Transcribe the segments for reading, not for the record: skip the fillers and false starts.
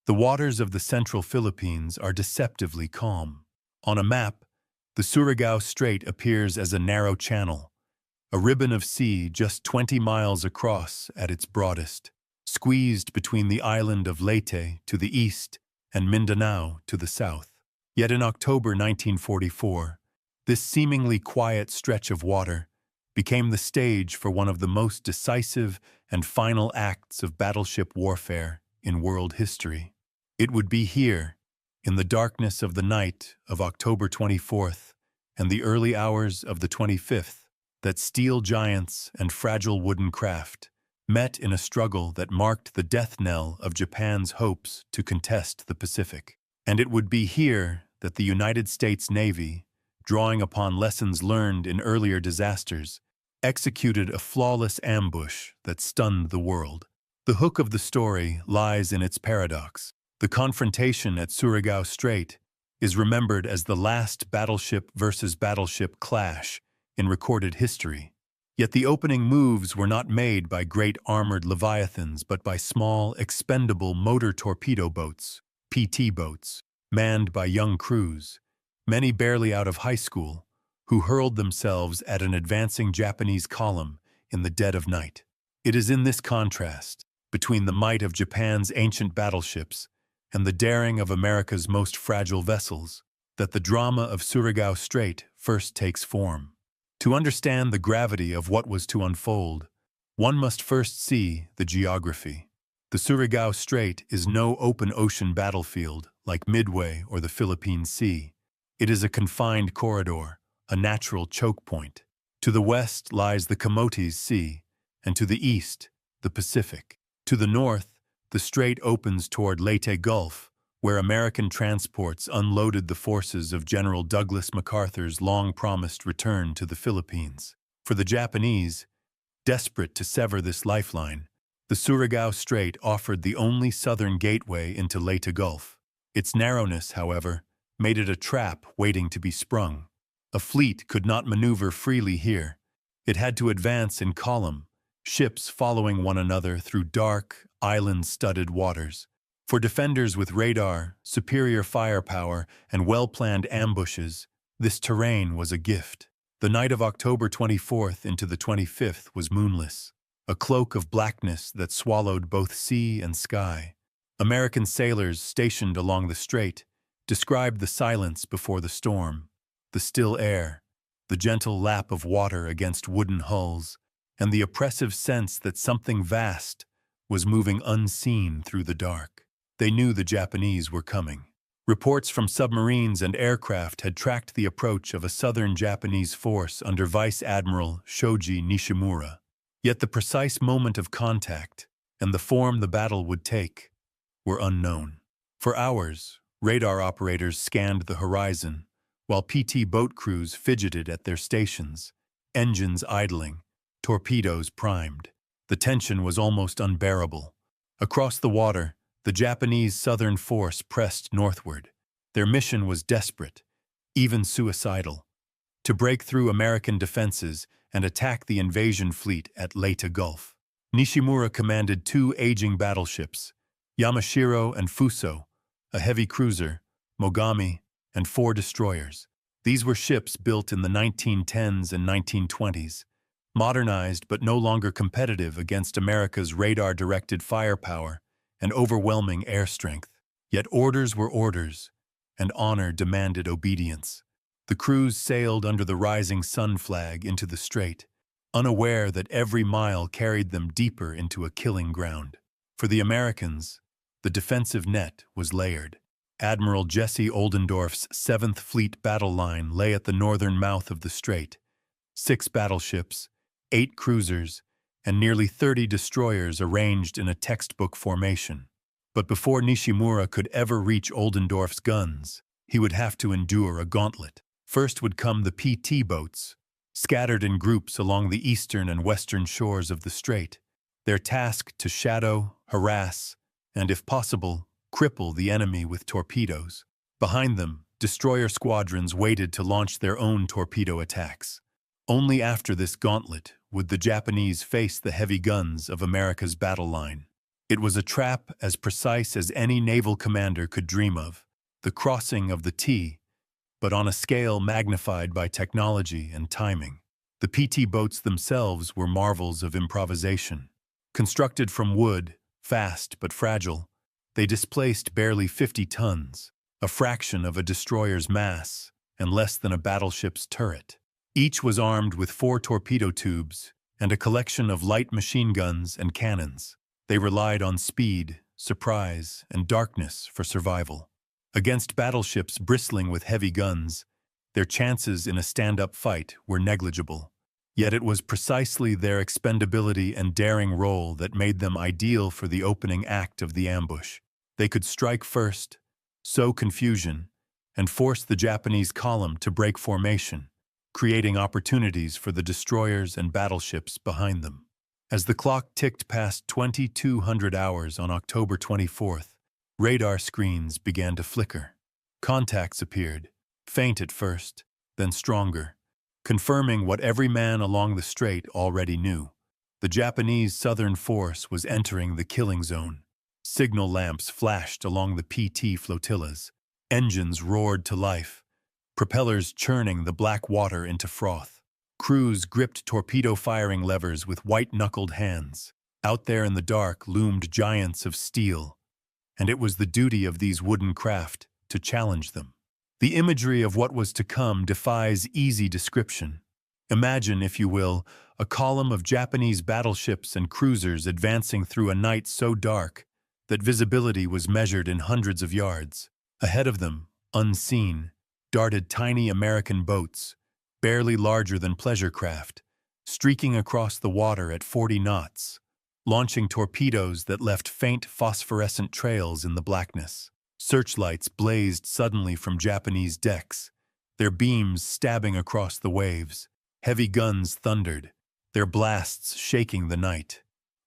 The waters of the central Philippines are deceptively calm. On a map, the Surigao Strait appears as a narrow channel, a ribbon of sea just 20 miles across at its broadest, squeezed between the island of Leyte to the east and Mindanao to the south. Yet in October 1944, this seemingly quiet stretch of water became the stage for one of the most decisive and final acts of battleship warfare in world history. It would be here, in the darkness of the night of October 24th and the early hours of the 25th, that steel giants and fragile wooden craft met in a struggle that marked the death knell of Japan's hopes to contest the Pacific. And it would be here that the United States Navy, drawing upon lessons learned in earlier disasters, executed a flawless ambush that stunned the world. The hook of the story lies in its paradox. The confrontation at Surigao Strait is remembered as the last battleship versus battleship clash in recorded history. Yet the opening moves were not made by great armored leviathans but by small, expendable motor torpedo boats, PT boats, manned by young crews, many barely out of high school, who hurled themselves at an advancing Japanese column in the dead of night. It is in this contrast, between the might of Japan's ancient battleships and the daring of America's most fragile vessels, that the drama of Surigao Strait first takes form. To understand the gravity of what was to unfold, one must first see the geography. The Surigao Strait is no open ocean battlefield like Midway or the Philippine Sea. It is a confined corridor, a natural choke point. To the west lies the Camotes Sea, and to the east, the Pacific. To the north, the strait opens toward Leyte Gulf, where American transports unloaded the forces of General Douglas MacArthur's long-promised return to the Philippines. For the Japanese, desperate to sever this lifeline, the Surigao Strait offered the only southern gateway into Leyte Gulf. Its narrowness, however, made it a trap waiting to be sprung. A fleet could not maneuver freely here. It had to advance in column, ships following one another through dark, island-studded waters. For defenders with radar, superior firepower, and well-planned ambushes, this terrain was a gift. The night of October 24th into the 25th was moonless, a cloak of blackness that swallowed both sea and sky. American sailors stationed along the strait described the silence before the storm, the still air, the gentle lap of water against wooden hulls, and the oppressive sense that something vast was moving unseen through the dark. They knew the Japanese were coming. Reports from submarines and aircraft had tracked the approach of a southern Japanese force under Vice Admiral Shoji Nishimura. Yet the precise moment of contact and the form the battle would take were unknown. For hours, radar operators scanned the horizon, while PT boat crews fidgeted at their stations, engines idling, torpedoes primed. The tension was almost unbearable. Across the water, the Japanese southern force pressed northward. Their mission was desperate, even suicidal: to break through American defenses and attack the invasion fleet at Leyte Gulf. Nishimura commanded two aging battleships, Yamashiro and Fuso, a heavy cruiser, Mogami, and 4 destroyers. These were ships built in the 1910s and 1920s, modernized but no longer competitive against America's radar-directed firepower and overwhelming air strength. Yet orders were orders, and honor demanded obedience. The crews sailed under the rising sun flag into the strait, unaware that every mile carried them deeper into a killing ground. For the Americans, the defensive net was layered. Admiral Jesse Oldendorf's 7th Fleet battle line lay at the northern mouth of the strait. 6 battleships, 8 cruisers, and nearly 30 destroyers arranged in a textbook formation. But before Nishimura could ever reach Oldendorf's guns, he would have to endure a gauntlet. First would come the PT boats, scattered in groups along the eastern and western shores of the strait, their task to shadow, harass, and, if possible, cripple the enemy with torpedoes. Behind them, destroyer squadrons waited to launch their own torpedo attacks. Only after this gauntlet would the Japanese face the heavy guns of America's battle line. It was a trap as precise as any naval commander could dream of, the crossing of the T, but on a scale magnified by technology and timing. The PT boats themselves were marvels of improvisation. Constructed from wood, fast but fragile, they displaced barely 50 tons, a fraction of a destroyer's mass and less than a battleship's turret. Each was armed with 4 torpedo tubes and a collection of light machine guns and cannons. They relied on speed, surprise, and darkness for survival. Against battleships bristling with heavy guns, their chances in a stand-up fight were negligible. Yet it was precisely their expendability and daring role that made them ideal for the opening act of the ambush. They could strike first, sow confusion, and force the Japanese column to break formation, creating opportunities for the destroyers and battleships behind them. As the clock ticked past 2200 hours on October 24th, radar screens began to flicker. Contacts appeared, faint at first, then stronger, confirming what every man along the strait already knew. The Japanese southern force was entering the killing zone. Signal lamps flashed along the PT flotillas. Engines roared to life, propellers churning the black water into froth. Crews gripped torpedo-firing levers with white-knuckled hands. Out there in the dark loomed giants of steel, and it was the duty of these wooden craft to challenge them. The imagery of what was to come defies easy description. Imagine, if you will, a column of Japanese battleships and cruisers advancing through a night so dark that visibility was measured in hundreds of yards. Ahead of them, unseen, darted tiny American boats, barely larger than pleasure craft, streaking across the water at 40 knots, launching torpedoes that left faint phosphorescent trails in the blackness. Searchlights blazed suddenly from Japanese decks, their beams stabbing across the waves. Heavy guns thundered, their blasts shaking the night.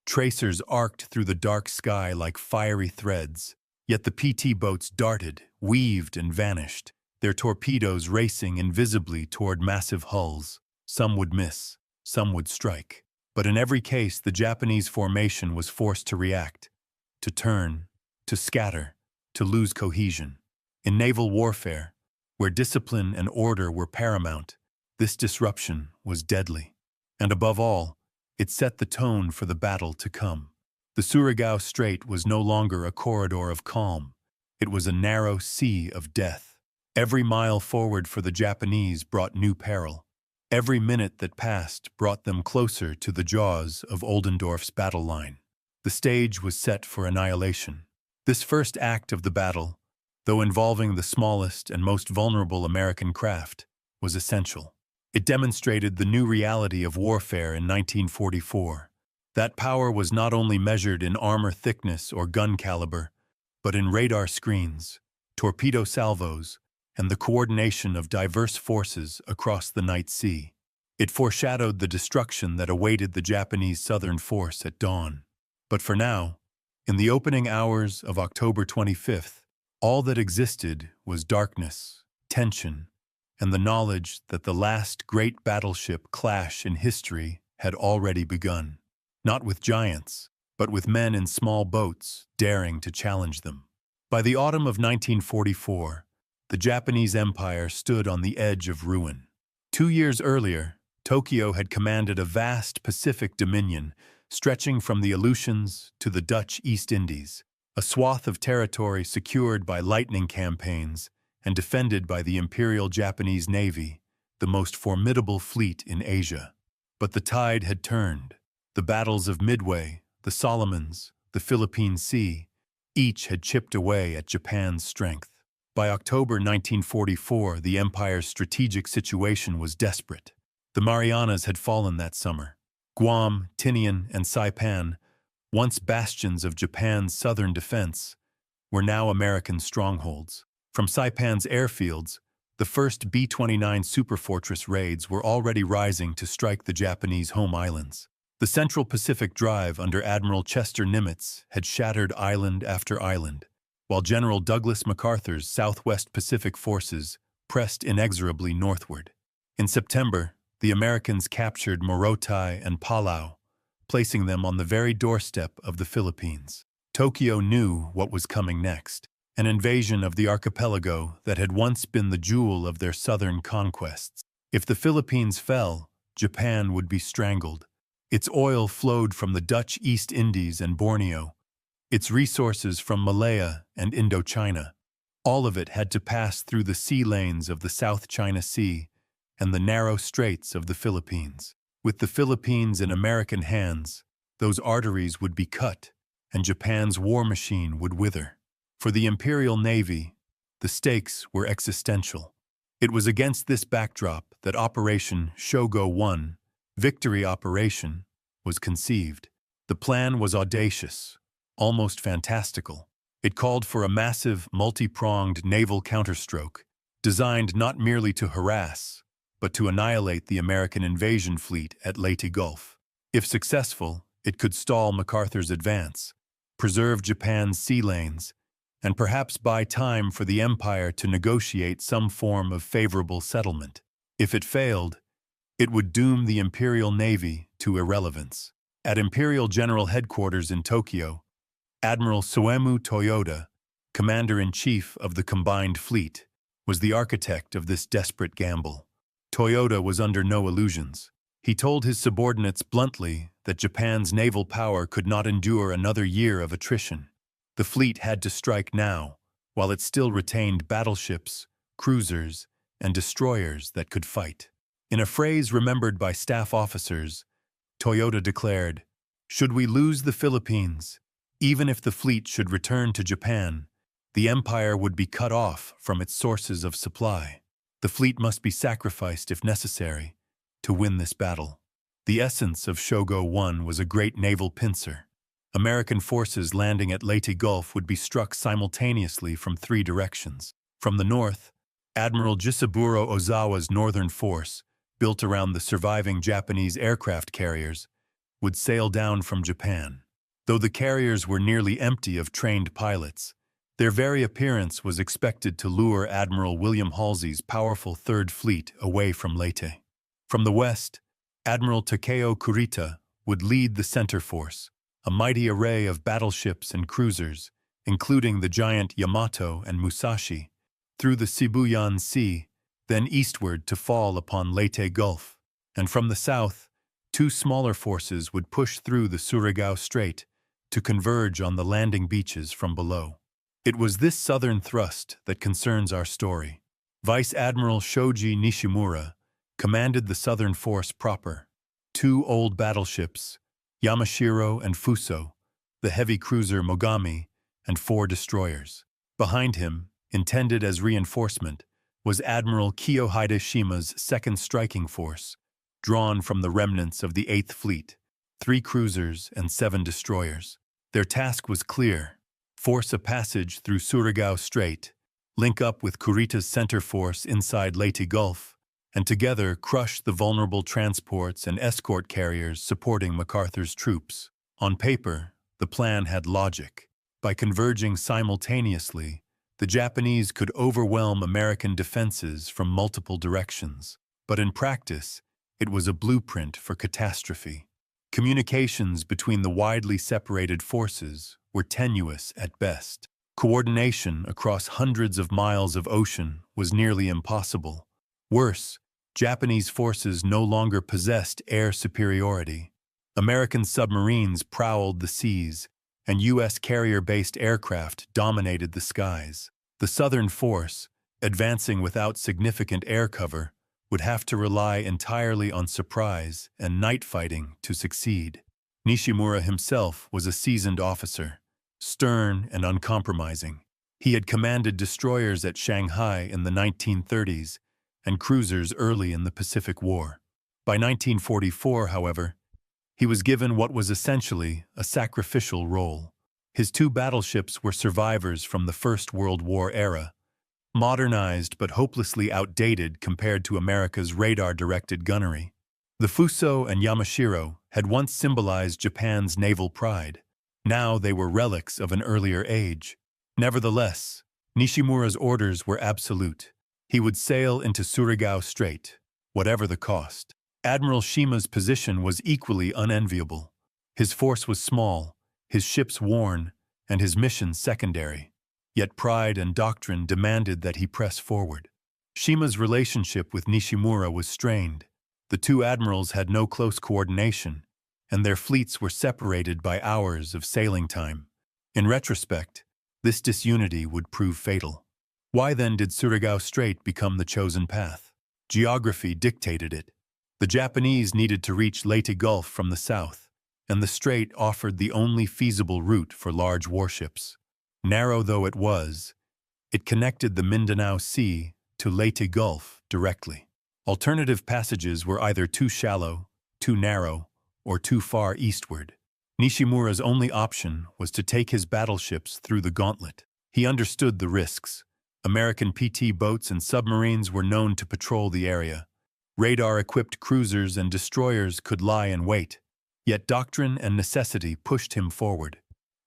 Tracers arced through the dark sky like fiery threads, yet the PT boats darted, weaved, and vanished, their torpedoes racing invisibly toward massive hulls. Some would miss, some would strike. But in every case, the Japanese formation was forced to react, to turn, to scatter, to lose cohesion. In naval warfare, where discipline and order were paramount, this disruption was deadly. And above all, it set the tone for the battle to come. The Surigao Strait was no longer a corridor of calm. It was a narrow sea of death. Every mile forward for the Japanese brought new peril. Every minute that passed brought them closer to the jaws of Oldendorf's battle line. The stage was set for annihilation. This first act of the battle, though involving the smallest and most vulnerable American craft, was essential. It demonstrated the new reality of warfare in 1944. That power was not only measured in armor thickness or gun caliber, but in radar screens, torpedo salvos, and the coordination of diverse forces across the night sea. It foreshadowed the destruction that awaited the Japanese southern force at dawn. But for now, in the opening hours of October 25th, all that existed was darkness, tension, and the knowledge that the last great battleship clash in history had already begun. Not with giants, but with men in small boats daring to challenge them. By the autumn of 1944, the Japanese Empire stood on the edge of ruin. 2 years earlier, Tokyo had commanded a vast Pacific dominion stretching from the Aleutians to the Dutch East Indies, a swath of territory secured by lightning campaigns and defended by the Imperial Japanese Navy, the most formidable fleet in Asia. But the tide had turned. The battles of Midway, the Solomons, the Philippine Sea, each had chipped away at Japan's strength. By October 1944, the empire's strategic situation was desperate. The Marianas had fallen that summer. Guam, Tinian, and Saipan, once bastions of Japan's southern defense, were now American strongholds. From Saipan's airfields, the first B-29 superfortress raids were already rising to strike the Japanese home islands. The Central Pacific Drive under Admiral Chester Nimitz had shattered island after island, while General Douglas MacArthur's Southwest Pacific forces pressed inexorably northward. In September, the Americans captured Morotai and Palau, placing them on the very doorstep of the Philippines. Tokyo knew what was coming next, an invasion of the archipelago that had once been the jewel of their southern conquests. If the Philippines fell, Japan would be strangled. Its oil flowed from the Dutch East Indies and Borneo, its resources from Malaya and Indochina. All of it had to pass through the sea lanes of the South China Sea and the narrow straits of the Philippines. With the Philippines in American hands, those arteries would be cut, and Japan's war machine would wither. For the Imperial Navy, the stakes were existential. It was against this backdrop that Operation Shogo 1, Victory Operation, was conceived. The plan was audacious, almost fantastical. It called for a massive, multi-pronged naval counterstroke, designed not merely to harass, but to annihilate the American invasion fleet at Leyte Gulf. If successful, it could stall MacArthur's advance, preserve Japan's sea lanes, and perhaps buy time for the Empire to negotiate some form of favorable settlement. If it failed, it would doom the Imperial Navy to irrelevance. At Imperial General Headquarters in Tokyo, Admiral Soemu Toyoda, Commander-in-Chief of the Combined Fleet, was the architect of this desperate gamble. Toyoda was under no illusions. He told his subordinates bluntly that Japan's naval power could not endure another year of attrition. The fleet had to strike now, while it still retained battleships, cruisers, and destroyers that could fight. In a phrase remembered by staff officers, Toyoda declared, "Should we lose the Philippines, even if the fleet should return to Japan, the Empire would be cut off from its sources of supply. The fleet must be sacrificed if necessary to win this battle." The essence of Shogo 1 was a great naval pincer. American forces landing at Leyte Gulf would be struck simultaneously from 3 directions. From the north, Admiral Jisaburo Ozawa's northern force, built around the surviving Japanese aircraft carriers, would sail down from Japan. Though the carriers were nearly empty of trained pilots, their very appearance was expected to lure Admiral William Halsey's powerful Third Fleet away from Leyte. From the west, Admiral Takeo Kurita would lead the center force, a mighty array of battleships and cruisers, including the giant Yamato and Musashi, through the Sibuyan Sea, then eastward to fall upon Leyte Gulf. And from the south, 2 smaller forces would push through the Surigao Strait to converge on the landing beaches from below. It was this southern thrust that concerns our story. Vice Admiral Shoji Nishimura commanded the southern force proper. 2 old battleships, Yamashiro and Fuso, the heavy cruiser Mogami, and 4 destroyers. Behind him, intended as reinforcement, was Admiral Kiyo Hideshima's second striking force, drawn from the remnants of the 8th Fleet, 3 cruisers and 7 destroyers. Their task was clear: force a passage through Surigao Strait, link up with Kurita's center force inside Leyte Gulf, and together crush the vulnerable transports and escort carriers supporting MacArthur's troops. On paper, the plan had logic. By converging simultaneously, the Japanese could overwhelm American defenses from multiple directions. But in practice, it was a blueprint for catastrophe. Communications between the widely separated forces were tenuous at best. Coordination across hundreds of miles of ocean was nearly impossible. Worse, Japanese forces no longer possessed air superiority. American submarines prowled the seas, and U.S. carrier-based aircraft dominated the skies. The Southern force, advancing without significant air cover, would have to rely entirely on surprise and night fighting to succeed. Nishimura himself was a seasoned officer, stern and uncompromising. He had commanded destroyers at Shanghai in the 1930s and cruisers early in the Pacific War. By 1944, however, he was given what was essentially a sacrificial role. His 2 battleships were survivors from the First World War era, modernized but hopelessly outdated compared to America's radar-directed gunnery. The Fuso and Yamashiro had once symbolized Japan's naval pride. Now they were relics of an earlier age. Nevertheless, Nishimura's orders were absolute. He would sail into Surigao Strait, whatever the cost. Admiral Shima's position was equally unenviable. His force was small, his ships worn, and his mission secondary. Yet pride and doctrine demanded that he press forward. Shima's relationship with Nishimura was strained. The two admirals had no close coordination, and their fleets were separated by hours of sailing time. In retrospect, this disunity would prove fatal. Why then did Surigao Strait become the chosen path? Geography dictated it. The Japanese needed to reach Leyte Gulf from the south, and the strait offered the only feasible route for large warships. Narrow though it was, it connected the Mindanao Sea to Leyte Gulf directly. Alternative passages were either too shallow, too narrow, or too far eastward. Nishimura's only option was to take his battleships through the gauntlet. He understood the risks. American PT boats and submarines were known to patrol the area. Radar-equipped cruisers and destroyers could lie in wait. Yet doctrine and necessity pushed him forward.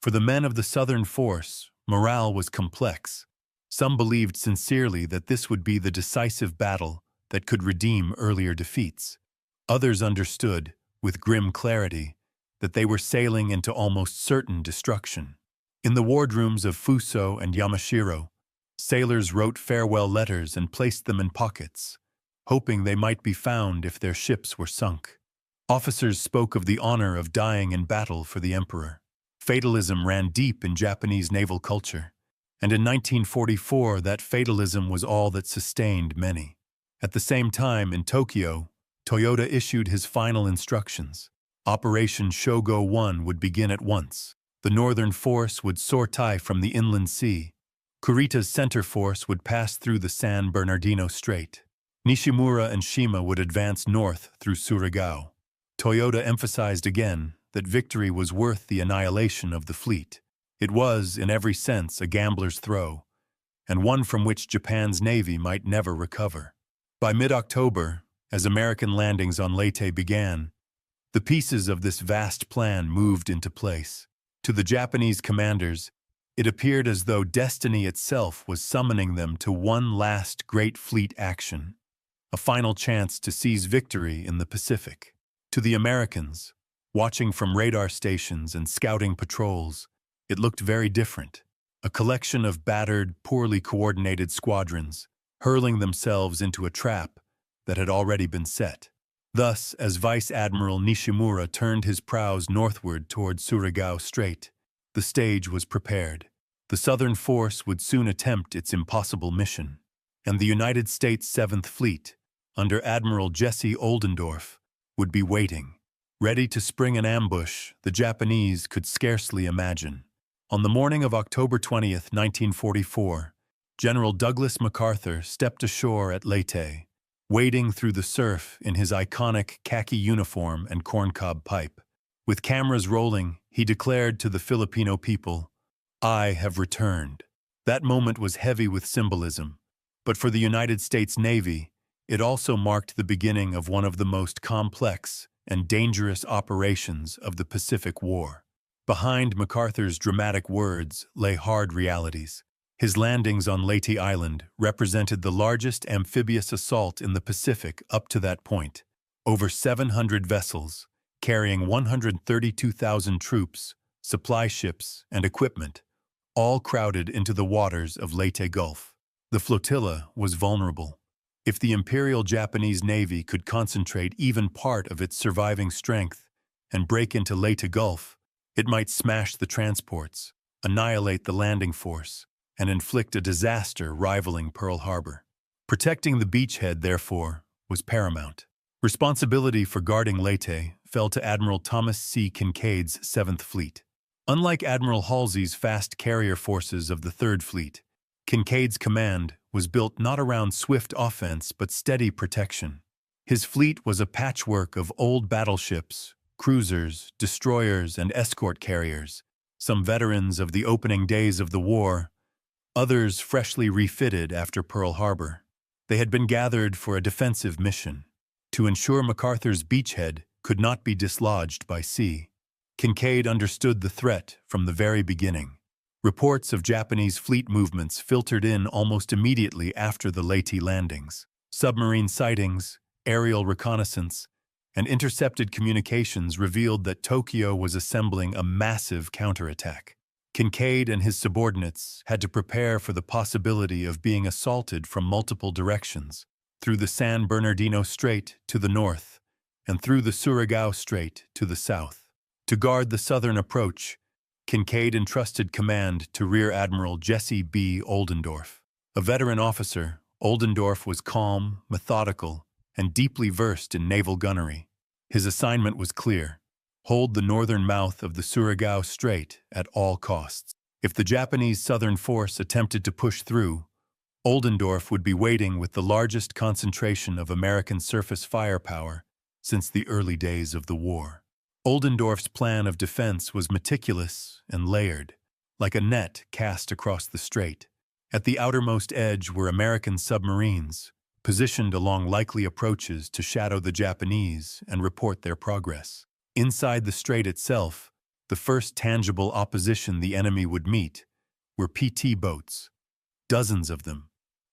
For the men of the Southern Force, morale was complex. Some believed sincerely that this would be the decisive battle that could redeem earlier defeats. Others understood, with grim clarity, that they were sailing into almost certain destruction. In the wardrooms of Fuso and Yamashiro, sailors wrote farewell letters and placed them in pockets, hoping they might be found if their ships were sunk. Officers spoke of the honor of dying in battle for the emperor. Fatalism ran deep in Japanese naval culture, and in 1944 that fatalism was all that sustained many. At the same time, in Tokyo, Toyota issued his final instructions. Operation Shogo 1 would begin at once. The northern force would sortie from the inland sea. Kurita's center force would pass through the San Bernardino Strait. Nishimura and Shima would advance north through Surigao. Toyota emphasized again that victory was worth the annihilation of the fleet. It was, in every sense, a gambler's throw, and one from which Japan's navy might never recover. By mid-October, as American landings on Leyte began, the pieces of this vast plan moved into place. To the Japanese commanders, it appeared as though destiny itself was summoning them to one last great fleet action, a final chance to seize victory in the Pacific. To the Americans, watching from radar stations and scouting patrols, it looked very different. A collection of battered, poorly coordinated squadrons, hurling themselves into a trap that had already been set. Thus, as Vice Admiral Nishimura turned his prows northward toward Surigao Strait, the stage was prepared. The Southern Force would soon attempt its impossible mission, and the United States Seventh Fleet, under Admiral Jesse Oldendorf, would be waiting, ready to spring an ambush the Japanese could scarcely imagine. On the morning of October 20th, 1944, General Douglas MacArthur stepped ashore at Leyte, wading through the surf in his iconic khaki uniform and corncob pipe. With cameras rolling, he declared to the Filipino people, "I have returned." That moment was heavy with symbolism, but for the United States Navy, it also marked the beginning of one of the most complex and dangerous operations of the Pacific War. Behind MacArthur's dramatic words lay hard realities. His landings on Leyte Island represented the largest amphibious assault in the Pacific up to that point. Over 700 vessels, carrying 132,000 troops, supply ships, and equipment, all crowded into the waters of Leyte Gulf. The flotilla was vulnerable. If the Imperial Japanese Navy could concentrate even part of its surviving strength and break into Leyte Gulf, it might smash the transports, annihilate the landing force, and inflict a disaster rivaling Pearl Harbor. Protecting the beachhead, therefore, was paramount. Responsibility for guarding Leyte fell to Admiral Thomas C. Kinkaid's Seventh Fleet. Unlike Admiral Halsey's fast carrier forces of the Third Fleet, Kinkaid's command was built not around swift offense but steady protection. His fleet was a patchwork of old battleships, cruisers, destroyers, and escort carriers, some veterans of the opening days of the war, others freshly refitted after Pearl Harbor. They had been gathered for a defensive mission, to ensure MacArthur's beachhead could not be dislodged by sea. Kinkaid understood the threat from the very beginning. Reports of Japanese fleet movements filtered in almost immediately after the Leyte landings. Submarine sightings, aerial reconnaissance, and intercepted communications revealed that Tokyo was assembling a massive counterattack. Kinkaid and his subordinates had to prepare for the possibility of being assaulted from multiple directions, through the San Bernardino Strait to the north, and through the Surigao Strait to the south. To guard the southern approach, Kinkaid entrusted command to Rear Admiral Jesse B. Oldendorf. A veteran officer, Oldendorf was calm, methodical, and deeply versed in naval gunnery. His assignment was clear: hold the northern mouth of the Surigao Strait at all costs. If the Japanese southern force attempted to push through, Oldendorf would be waiting with the largest concentration of American surface firepower since the early days of the war. Oldendorf's plan of defense was meticulous and layered, like a net cast across the strait. At the outermost edge were American submarines, positioned along likely approaches to shadow the Japanese and report their progress. Inside the strait itself, the first tangible opposition the enemy would meet were PT boats, dozens of them,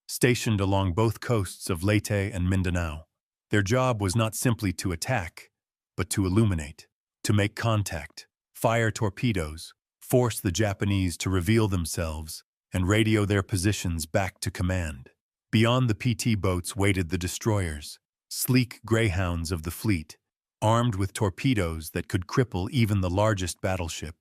stationed along both coasts of Leyte and Mindanao. Their job was not simply to attack, but to illuminate, to make contact, fire torpedoes, force the Japanese to reveal themselves, and radio their positions back to command. Beyond the PT boats waited the destroyers, sleek greyhounds of the fleet, armed with torpedoes that could cripple even the largest battleship.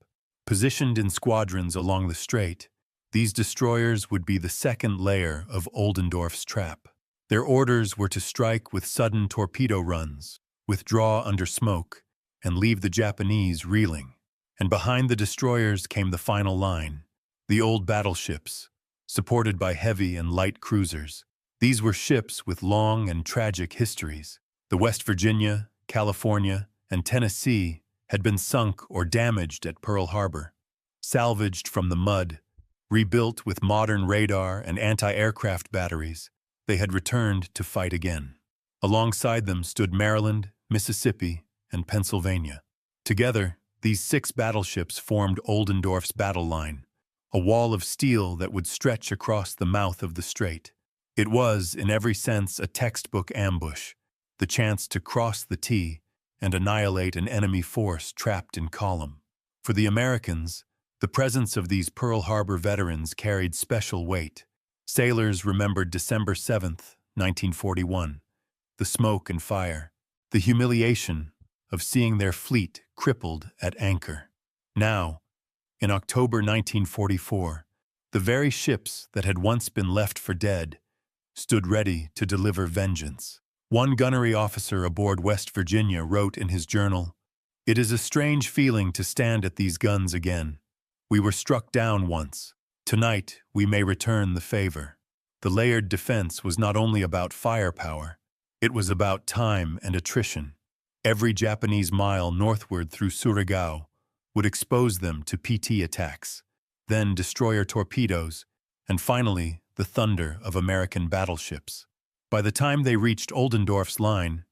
Positioned in squadrons along the strait, these destroyers would be the second layer of Oldendorf's trap. Their orders were to strike with sudden torpedo runs, withdraw under smoke, and leave the Japanese reeling. And behind the destroyers came the final line: the old battleships, supported by heavy and light cruisers. These were ships with long and tragic histories. The West Virginia, California, and Tennessee had been sunk or damaged at Pearl Harbor. Salvaged from the mud, rebuilt with modern radar and anti-aircraft batteries, they had returned to fight again. Alongside them stood Maryland, Mississippi, and Pennsylvania. Together, these 6 battleships formed Oldendorf's battle line, a wall of steel that would stretch across the mouth of the strait. It was, in every sense, a textbook ambush, the chance to cross the T and annihilate an enemy force trapped in column. For the Americans, the presence of these Pearl Harbor veterans carried special weight. Sailors remembered December 7th, 1941, the smoke and fire, the humiliation of seeing their fleet crippled at anchor. Now, in October 1944, the very ships that had once been left for dead stood ready to deliver vengeance. One gunnery officer aboard West Virginia wrote in his journal, "It is a strange feeling to stand at these guns again. We were struck down once. Tonight we may return the favor." The layered defense was not only about firepower, it was about time and attrition. Every Japanese mile northward through Surigao would expose them to PT attacks, then destroyer torpedoes, and finally the thunder of American battleships. By the time they reached Oldendorf's line,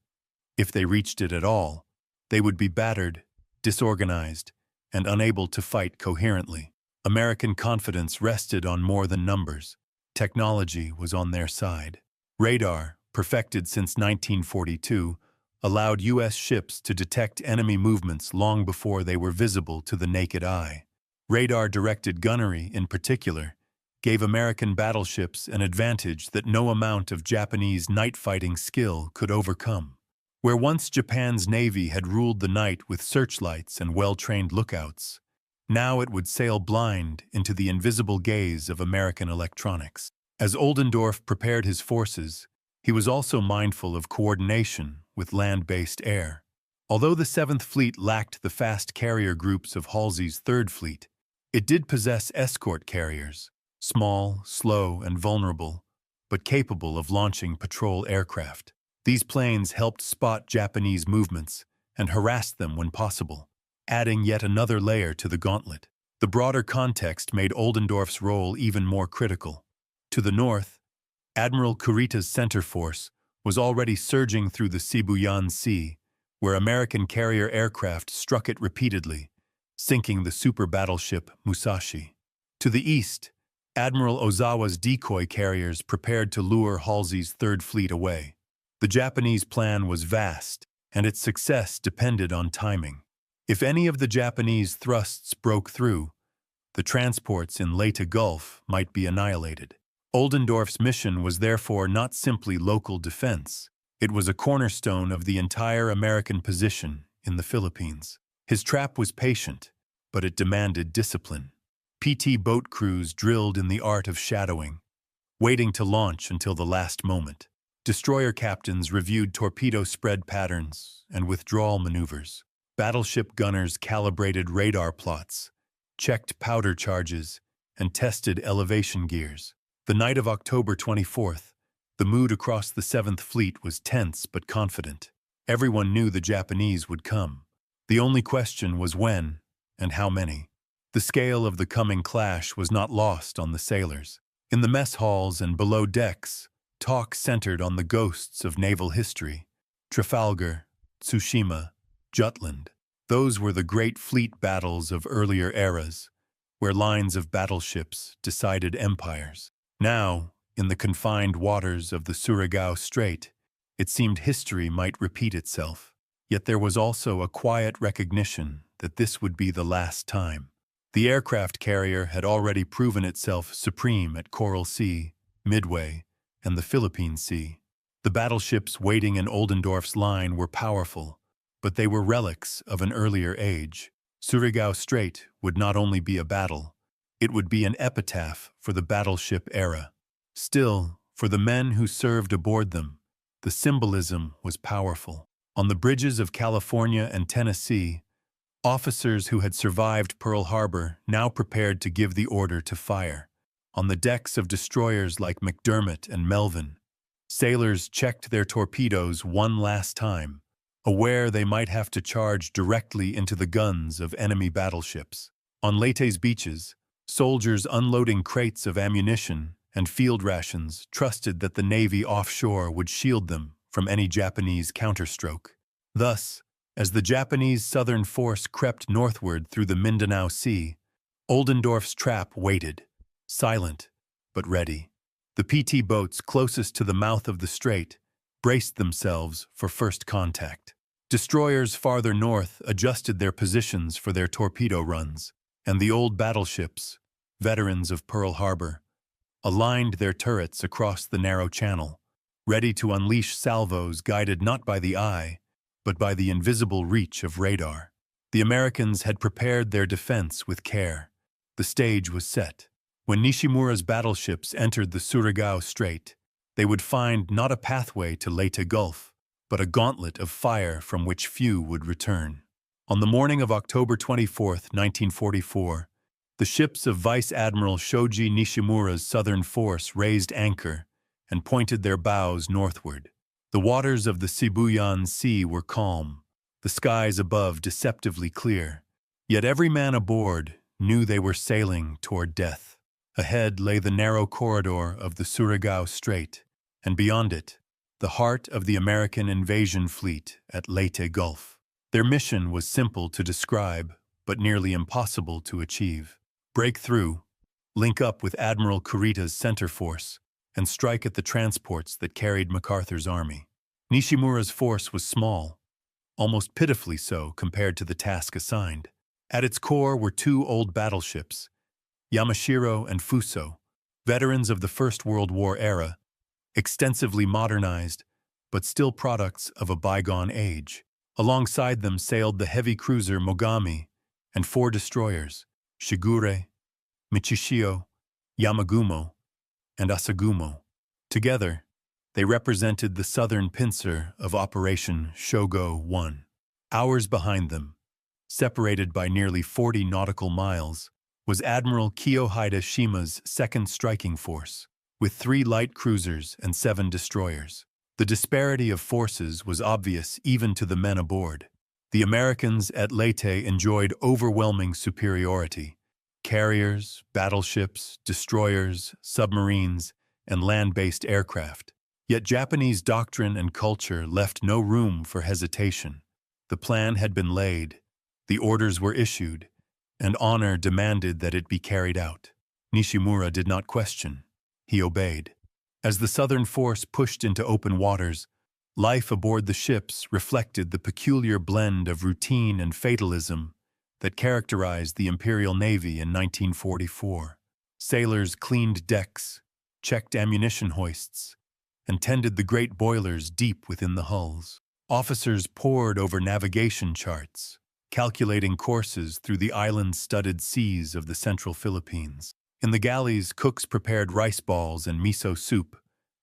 if they reached it at all, they would be battered, disorganized, and unable to fight coherently. American confidence rested on more than numbers. Technology was on their side. Radar, perfected since 1942, allowed U.S. ships to detect enemy movements long before they were visible to the naked eye. Radar-directed gunnery, in particular, gave American battleships an advantage that no amount of Japanese night-fighting skill could overcome. Where once Japan's navy had ruled the night with searchlights and well-trained lookouts, now it would sail blind into the invisible gaze of American electronics. As Oldendorf prepared his forces, he was also mindful of coordination with land-based air. Although the 7th Fleet lacked the fast carrier groups of Halsey's 3rd Fleet, it did possess escort carriers, small, slow, and vulnerable, but capable of launching patrol aircraft. These planes helped spot Japanese movements and harassed them when possible, adding yet another layer to the gauntlet. The broader context made Oldendorf's role even more critical. To the north, Admiral Kurita's center force was already surging through the Sibuyan Sea, where American carrier aircraft struck it repeatedly, sinking the super battleship Musashi. To the east, Admiral Ozawa's decoy carriers prepared to lure Halsey's 3rd Fleet away. The Japanese plan was vast, and its success depended on timing. If any of the Japanese thrusts broke through, the transports in Leyte Gulf might be annihilated. Oldendorf's mission was therefore not simply local defense. It was a cornerstone of the entire American position in the Philippines. His trap was patient, but it demanded discipline. PT boat crews drilled in the art of shadowing, waiting to launch until the last moment. Destroyer captains reviewed torpedo spread patterns and withdrawal maneuvers. Battleship gunners calibrated radar plots, checked powder charges, and tested elevation gears. The night of October 24th, the mood across the 7th Fleet was tense but confident. Everyone knew the Japanese would come. The only question was when and how many. The scale of the coming clash was not lost on the sailors. In the mess halls and below decks, talk centered on the ghosts of naval history. Trafalgar, Tsushima, Jutland. Those were the great fleet battles of earlier eras, where lines of battleships decided empires. Now, in the confined waters of the Surigao Strait, it seemed history might repeat itself. Yet there was also a quiet recognition that this would be the last time. The aircraft carrier had already proven itself supreme at Coral Sea, Midway, and the Philippine Sea. The battleships waiting in Oldendorf's line were powerful, but they were relics of an earlier age. Surigao Strait would not only be a battle, it would be an epitaph for the battleship era. Still, for the men who served aboard them, the symbolism was powerful. On the bridges of California and Tennessee, officers who had survived Pearl Harbor now prepared to give the order to fire. On the decks of destroyers like McDermott and Melvin, sailors checked their torpedoes one last time, aware they might have to charge directly into the guns of enemy battleships. On Leyte's beaches, soldiers unloading crates of ammunition and field rations trusted that the Navy offshore would shield them from any Japanese counterstroke. Thus, as the Japanese southern force crept northward through the Mindanao Sea, Oldendorf's trap waited, silent but ready. The PT boats closest to the mouth of the strait braced themselves for first contact. Destroyers farther north adjusted their positions for their torpedo runs, and the old battleships, veterans of Pearl Harbor, aligned their turrets across the narrow channel, ready to unleash salvos guided not by the eye, but by the invisible reach of radar. The Americans had prepared their defense with care. The stage was set. When Nishimura's battleships entered the Surigao Strait, they would find not a pathway to Leyte Gulf, but a gauntlet of fire from which few would return. On the morning of October 24, 1944, the ships of Vice Admiral Shoji Nishimura's southern force raised anchor and pointed their bows northward. The waters of the Sibuyan Sea were calm, the skies above deceptively clear, yet every man aboard knew they were sailing toward death. Ahead lay the narrow corridor of the Surigao Strait, and beyond it, the heart of the American invasion fleet at Leyte Gulf. Their mission was simple to describe, but nearly impossible to achieve. Break through, link up with Admiral Kurita's center force, and strike at the transports that carried MacArthur's army. Nishimura's force was small, almost pitifully so compared to the task assigned. At its core were two old battleships, Yamashiro and Fuso, veterans of the First World War era, extensively modernized, but still products of a bygone age. Alongside them sailed the heavy cruiser Mogami and four destroyers, Shigure, Michishio, Yamagumo, and Asagumo. Together, they represented the southern pincer of Operation Shogo 1. Hours behind them, separated by nearly 40 nautical miles, was Admiral Kiyohide Shima's second striking force, with 3 light cruisers and 7 destroyers. The disparity of forces was obvious even to the men aboard. The Americans at Leyte enjoyed overwhelming superiority. Carriers, battleships, destroyers, submarines, and land-based aircraft. Yet Japanese doctrine and culture left no room for hesitation. The plan had been laid, the orders were issued, and honor demanded that it be carried out. Nishimura did not question. He obeyed. As the southern force pushed into open waters, life aboard the ships reflected the peculiar blend of routine and fatalism that characterized the Imperial Navy in 1944. Sailors cleaned decks, checked ammunition hoists, and tended the great boilers deep within the hulls. Officers pored over navigation charts, calculating courses through the island-studded seas of the central Philippines. In the galleys, cooks prepared rice balls and miso soup,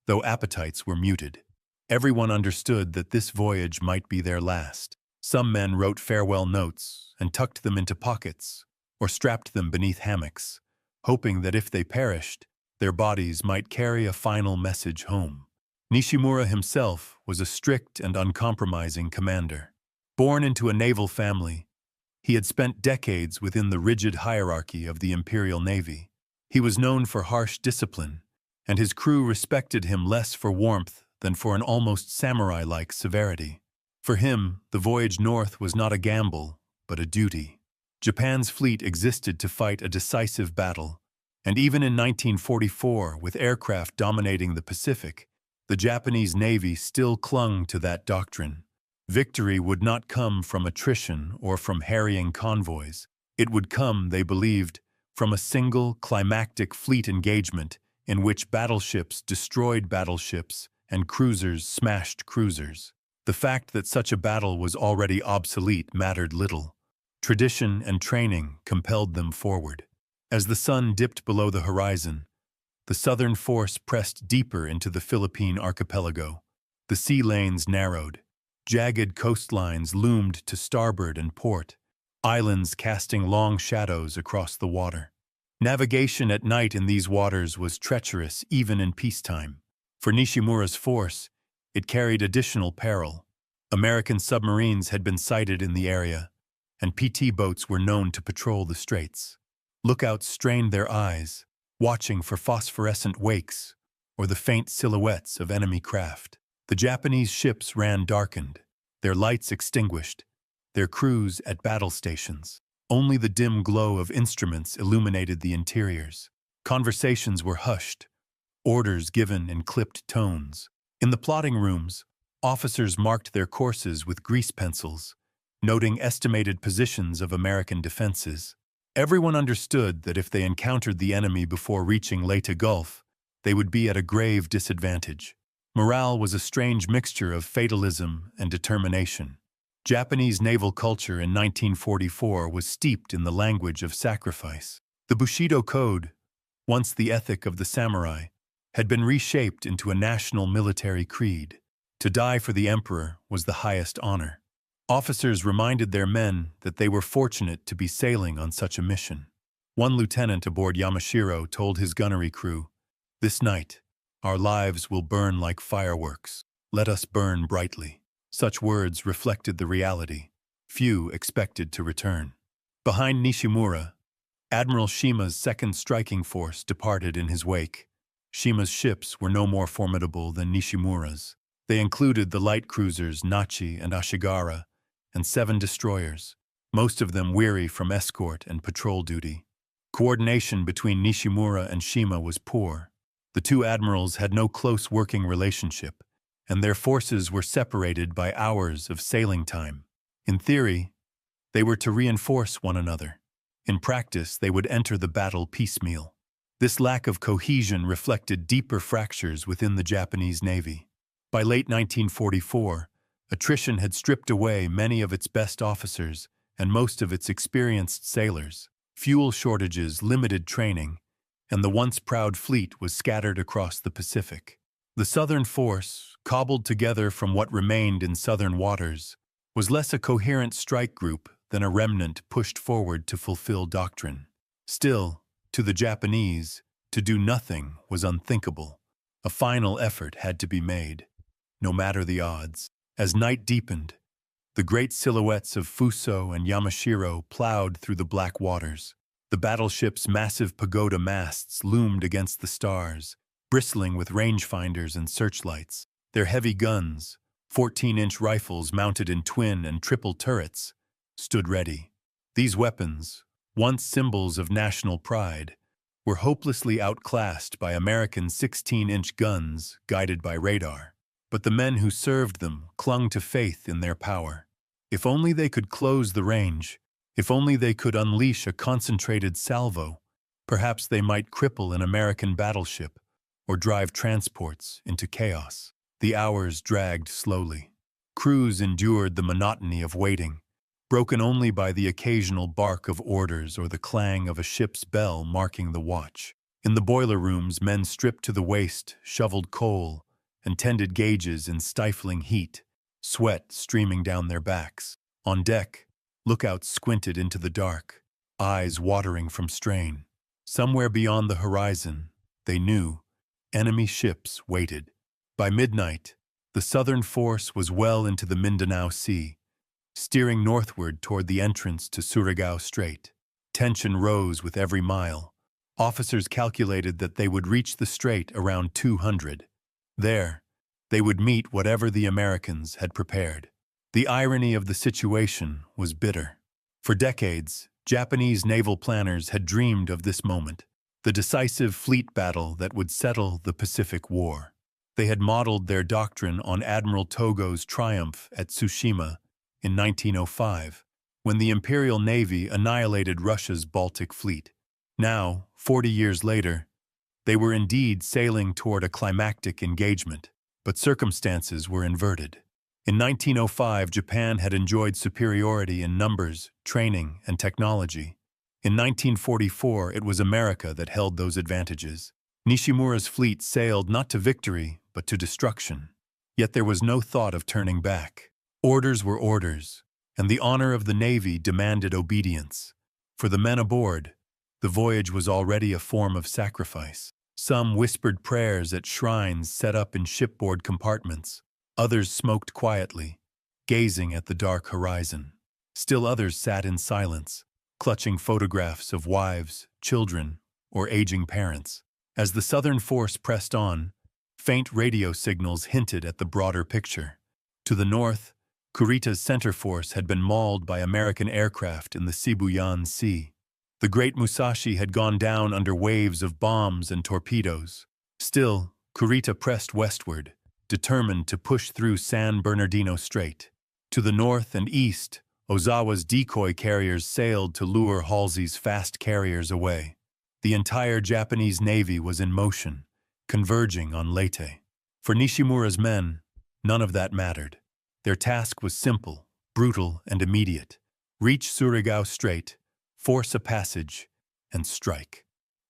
though appetites were muted. Everyone understood that this voyage might be their last. Some men wrote farewell notes and tucked them into pockets or strapped them beneath hammocks, hoping that if they perished, their bodies might carry a final message home. Nishimura himself was a strict and uncompromising commander. Born into a naval family, he had spent decades within the rigid hierarchy of the Imperial Navy. He was known for harsh discipline, and his crew respected him less for warmth than for an almost samurai-like severity. For him, the voyage north was not a gamble, but a duty. Japan's fleet existed to fight a decisive battle, and even in 1944, with aircraft dominating the Pacific, the Japanese Navy still clung to that doctrine. Victory would not come from attrition or from harrying convoys. It would come, they believed, from a single, climactic fleet engagement in which battleships destroyed battleships and cruisers smashed cruisers. The fact that such a battle was already obsolete mattered little. Tradition and training compelled them forward. As the sun dipped below the horizon, the southern force pressed deeper into the Philippine archipelago. The sea lanes narrowed. Jagged coastlines loomed to starboard and port, islands casting long shadows across the water. Navigation at night in these waters was treacherous even in peacetime. For Nishimura's force, it carried additional peril. American submarines had been sighted in the area, and PT boats were known to patrol the straits. Lookouts strained their eyes, watching for phosphorescent wakes or the faint silhouettes of enemy craft. The Japanese ships ran darkened, their lights extinguished, their crews at battle stations. Only the dim glow of instruments illuminated the interiors. Conversations were hushed, orders given in clipped tones. In the plotting rooms, officers marked their courses with grease pencils, noting estimated positions of American defenses. Everyone understood that if they encountered the enemy before reaching Leyte Gulf, they would be at a grave disadvantage. Morale was a strange mixture of fatalism and determination. Japanese naval culture in 1944 was steeped in the language of sacrifice. The Bushido Code, once the ethic of the samurai, had been reshaped into a national military creed. To die for the emperor was the highest honor. Officers reminded their men that they were fortunate to be sailing on such a mission. One lieutenant aboard Yamashiro told his gunnery crew, "This night, our lives will burn like fireworks. Let us burn brightly." Such words reflected the reality. Few expected to return. Behind Nishimura, Admiral Shima's second striking force departed in his wake. Shima's ships were no more formidable than Nishimura's. They included the light cruisers Nachi and Ashigara, and 7 destroyers, most of them weary from escort and patrol duty. Coordination between Nishimura and Shima was poor. The two admirals had no close working relationship, and their forces were separated by hours of sailing time. In theory, they were to reinforce one another. In practice, they would enter the battle piecemeal. This lack of cohesion reflected deeper fractures within the Japanese Navy. By late 1944, attrition had stripped away many of its best officers and most of its experienced sailors. Fuel shortages limited training, and the once proud fleet was scattered across the Pacific. The Southern force, cobbled together from what remained in southern waters, was less a coherent strike group than a remnant pushed forward to fulfill doctrine. Still, to the Japanese, to do nothing was unthinkable. A final effort had to be made, no matter the odds. As night deepened, the great silhouettes of Fuso and Yamashiro plowed through the black waters. The battleship's massive pagoda masts loomed against the stars, bristling with rangefinders and searchlights. Their heavy guns, 14-inch rifles mounted in twin and triple turrets, stood ready. These weapons, once symbols of national pride, were hopelessly outclassed by American 16-inch guns guided by radar. But the men who served them clung to faith in their power. If only they could close the range, If only they could unleash a concentrated salvo, perhaps they might cripple an American battleship or drive transports into chaos. The hours dragged slowly. Crews endured the monotony of waiting, broken only by the occasional bark of orders or the clang of a ship's bell marking the watch. In the boiler rooms, men stripped to the waist, shoveled coal, and tended gauges in stifling heat, sweat streaming down their backs. On deck, lookouts squinted into the dark, eyes watering from strain. Somewhere beyond the horizon, they knew, enemy ships waited. By midnight, the southern force was well into the Mindanao Sea, steering northward toward the entrance to Surigao Strait. Tension rose with every mile. Officers calculated that they would reach the strait around 200. There, they would meet whatever the Americans had prepared. The irony of the situation was bitter. For decades, Japanese naval planners had dreamed of this moment, the decisive fleet battle that would settle the Pacific War. They had modeled their doctrine on Admiral Togo's triumph at Tsushima in 1905, when the Imperial Navy annihilated Russia's Baltic Fleet. Now, 40 years later, they were indeed sailing toward a climactic engagement, but circumstances were inverted. In 1905, Japan had enjoyed superiority in numbers, training, and technology. In 1944, it was America that held those advantages. Nishimura's fleet sailed not to victory, but to destruction. Yet there was no thought of turning back. Orders were orders, and the honor of the Navy demanded obedience. For the men aboard, the voyage was already a form of sacrifice. Some whispered prayers at shrines set up in shipboard compartments. Others smoked quietly, gazing at the dark horizon. Still others sat in silence, clutching photographs of wives, children, or aging parents. As the southern force pressed on, faint radio signals hinted at the broader picture. To the north, Kurita's center force had been mauled by American aircraft in the Sibuyan Sea. The great Musashi had gone down under waves of bombs and torpedoes. Still, Kurita pressed westward, determined to push through San Bernardino Strait. To the north and east, Ozawa's decoy carriers sailed to lure Halsey's fast carriers away. The entire Japanese Navy was in motion, converging on Leyte. For Nishimura's men, none of that mattered. Their task was simple, brutal, and immediate. Reach Surigao Strait, force a passage, and strike.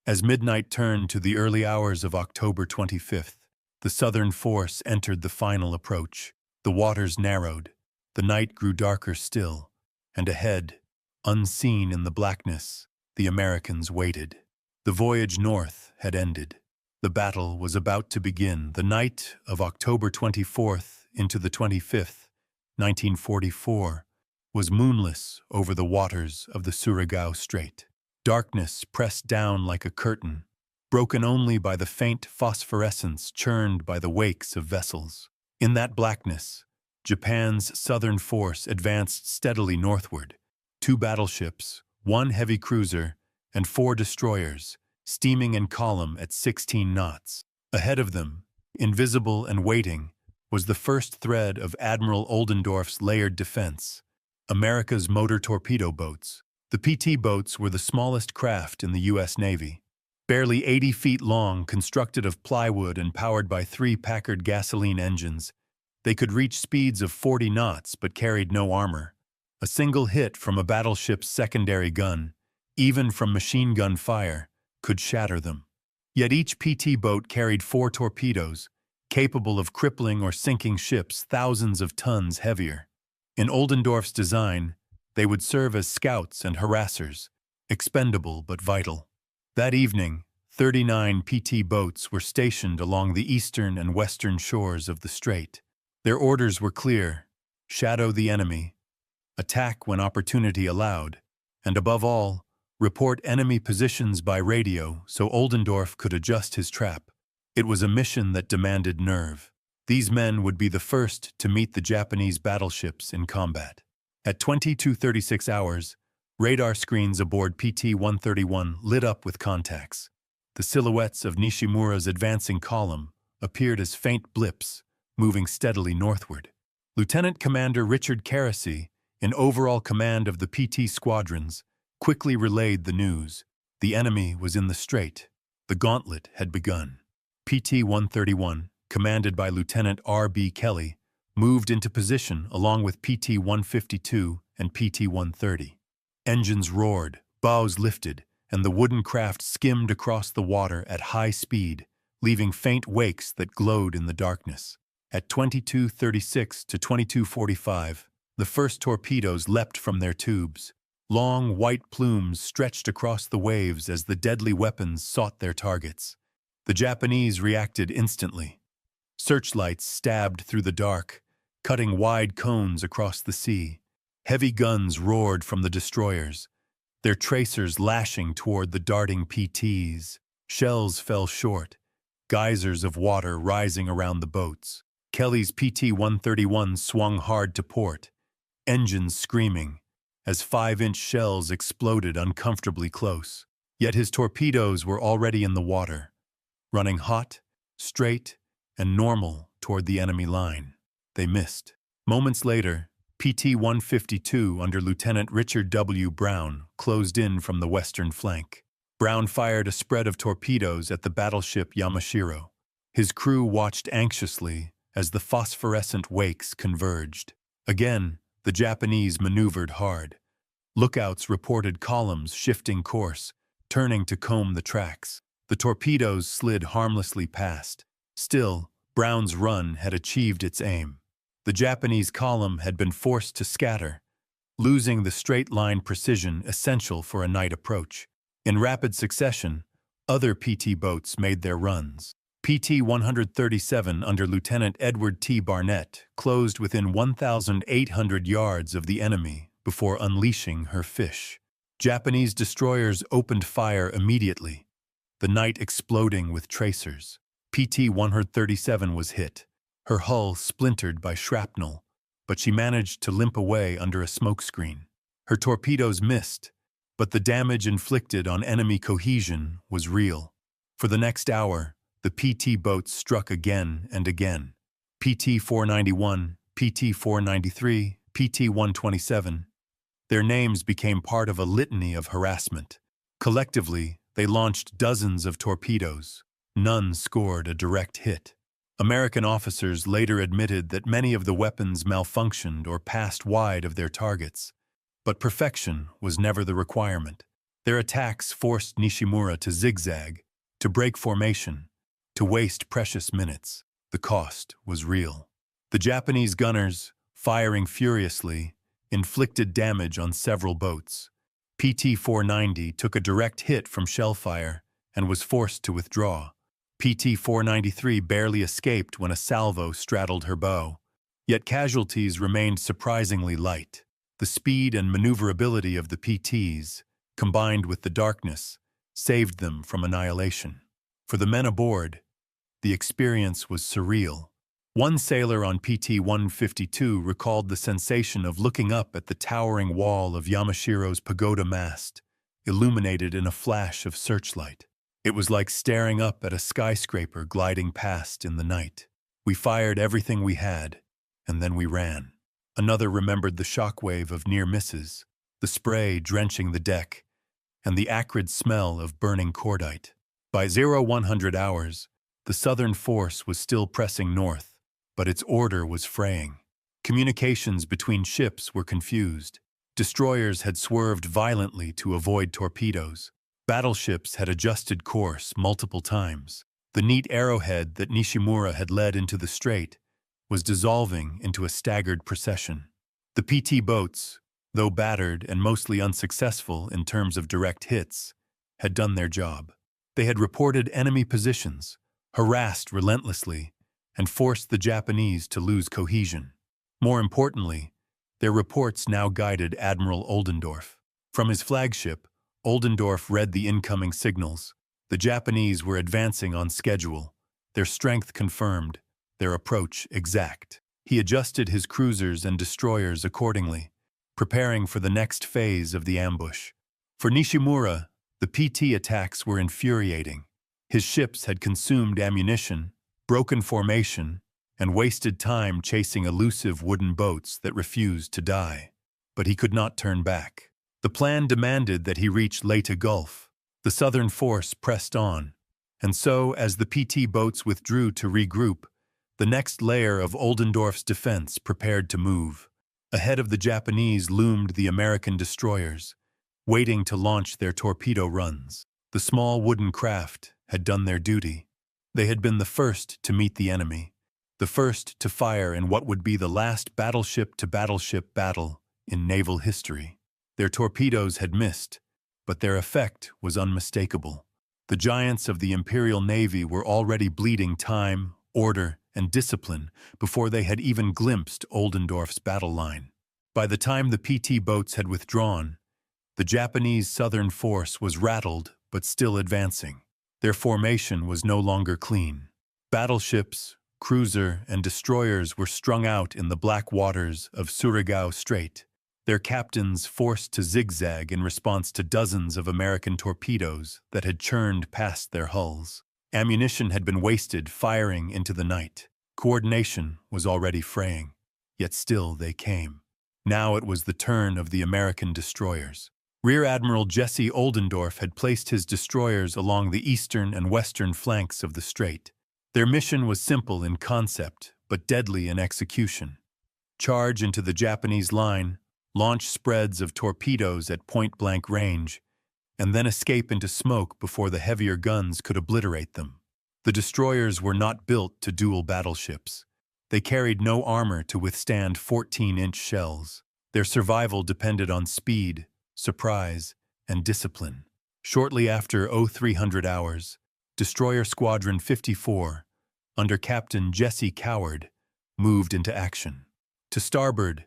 As midnight turned to the early hours of October 25th, the southern force entered the final approach. The waters narrowed, the night grew darker still, and ahead, unseen in the blackness, the Americans waited. The voyage north had ended. The battle was about to begin. The night of October 24th into the 25th, 1944, was moonless over the waters of the Surigao Strait. Darkness pressed down like a curtain, broken only by the faint phosphorescence churned by the wakes of vessels. In that blackness, Japan's southern force advanced steadily northward. 2 battleships, 1 heavy cruiser, and 4 destroyers, steaming in column at 16 knots. Ahead of them, invisible and waiting, was the first thread of Admiral Oldendorf's layered defense, America's motor torpedo boats. The PT boats were the smallest craft in the U.S. Navy. Barely 80 feet long, constructed of plywood and powered by 3 Packard gasoline engines, they could reach speeds of 40 knots but carried no armor. A single hit from a battleship's secondary gun, even from machine gun fire, could shatter them. Yet each PT boat carried 4 torpedoes, capable of crippling or sinking ships thousands of tons heavier. In Oldendorf's design, they would serve as scouts and harassers, expendable but vital. That evening, 39 PT boats were stationed along the eastern and western shores of the strait. Their orders were clear: shadow the enemy, attack when opportunity allowed, and above all, report enemy positions by radio so Oldendorf could adjust his trap. It was a mission that demanded nerve. These men would be the first to meet the Japanese battleships in combat. At 22:36 hours, radar screens aboard PT-131 lit up with contacts. The silhouettes of Nishimura's advancing column appeared as faint blips, moving steadily northward. Lieutenant Commander Richard Carasy, in overall command of the PT squadrons, quickly relayed the news. The enemy was in the strait. The gauntlet had begun. PT-131, commanded by Lieutenant R.B. Kelly, moved into position along with PT-152 and PT-130. Engines roared, bows lifted, and the wooden craft skimmed across the water at high speed, leaving faint wakes that glowed in the darkness. At 22:36 to 22:45, the first torpedoes leapt from their tubes. Long white plumes stretched across the waves as the deadly weapons sought their targets. The Japanese reacted instantly. Searchlights stabbed through the dark, cutting wide cones across the sea. Heavy guns roared from the destroyers, their tracers lashing toward the darting PTs. Shells fell short, geysers of water rising around the boats. Kelly's PT-131 swung hard to port, engines screaming, as 5-inch shells exploded uncomfortably close. Yet his torpedoes were already in the water, running hot, straight, and normal toward the enemy line. They missed. Moments later, PT-152 under Lieutenant Richard W. Brown closed in from the western flank. Brown fired a spread of torpedoes at the battleship Yamashiro. His crew watched anxiously as the phosphorescent wakes converged. Again, the Japanese maneuvered hard. Lookouts reported columns shifting course, turning to comb the tracks. The torpedoes slid harmlessly past. Still, Brown's run had achieved its aim. The Japanese column had been forced to scatter, losing the straight-line precision essential for a night approach. In rapid succession, other PT boats made their runs. PT-137 under Lieutenant Edward T. Barnett closed within 1,800 yards of the enemy before unleashing her fish. Japanese destroyers opened fire immediately, the night exploding with tracers. PT-137 was hit, her hull splintered by shrapnel, but she managed to limp away under a smokescreen. Her torpedoes missed, but the damage inflicted on enemy cohesion was real. For the next hour, the PT boats struck again and again. PT-491, PT-493, PT-127. Their names became part of a litany of harassment. Collectively, they launched dozens of torpedoes. None scored a direct hit. American officers later admitted that many of the weapons malfunctioned or passed wide of their targets. But perfection was never the requirement. Their attacks forced Nishimura to zigzag, to break formation, to waste precious minutes. The cost was real. The Japanese gunners, firing furiously, inflicted damage on several boats. PT-490 took a direct hit from shellfire and was forced to withdraw. PT-493 barely escaped when a salvo straddled her bow. Yet casualties remained surprisingly light. The speed and maneuverability of the PTs, combined with the darkness, saved them from annihilation. For the men aboard, the experience was surreal. One sailor on PT-152 recalled the sensation of looking up at the towering wall of Yamashiro's pagoda mast, illuminated in a flash of searchlight. It was like staring up at a skyscraper gliding past in the night. We fired everything we had, and then we ran. Another remembered the shockwave of near misses, the spray drenching the deck, and the acrid smell of burning cordite. By 0100 hours, the southern force was still pressing north, but its order was fraying. Communications between ships were confused. Destroyers had swerved violently to avoid torpedoes. Battleships had adjusted course multiple times. The neat arrowhead that Nishimura had led into the strait was dissolving into a staggered procession. The PT boats, though battered and mostly unsuccessful in terms of direct hits, had done their job. They had reported enemy positions, harassed relentlessly, and forced the Japanese to lose cohesion. More importantly, their reports now guided Admiral Oldendorf. From his flagship, Oldendorf read the incoming signals. The Japanese were advancing on schedule, their strength confirmed, their approach exact. He adjusted his cruisers and destroyers accordingly, preparing for the next phase of the ambush. For Nishimura, the PT attacks were infuriating. His ships had consumed ammunition, broken formation, and wasted time chasing elusive wooden boats that refused to die. but he could not turn back. The plan demanded that he reach Leyte Gulf. The Southern force pressed on, and so, as the PT boats withdrew to regroup, the next layer of Oldendorf's defense prepared to move. Ahead of the Japanese loomed the American destroyers, waiting to launch their torpedo runs. The small wooden craft had done their duty. They had been the first to meet the enemy, the first to fire in what would be the last battleship-to-battleship battle in naval history. Their torpedoes had missed, but their effect was unmistakable. The giants of the Imperial Navy were already bleeding time, order, and discipline before they had even glimpsed Oldendorf's battle line. By the time the PT boats had withdrawn, the Japanese southern force was rattled but still advancing. Their formation was no longer clean. Battleships, cruiser, and destroyers were strung out in the black waters of Surigao Strait, their captains forced to zigzag in response to dozens of American torpedoes that had churned past their hulls. Ammunition had been wasted firing into the night. Coordination was already fraying, yet still they came. Now it was the turn of the American destroyers. Rear Admiral Jesse Oldendorf had placed his destroyers along the eastern and western flanks of the strait. Their mission was simple in concept, but deadly in execution. Charge into the Japanese line, launch spreads of torpedoes at point-blank range, and then escape into smoke before the heavier guns could obliterate them. The destroyers were not built to duel battleships. They carried no armor to withstand 14-inch shells. Their survival depended on speed, surprise, and discipline. Shortly after 0300 hours, Destroyer Squadron 54, under Captain Jesse Coward, moved into action. To starboard,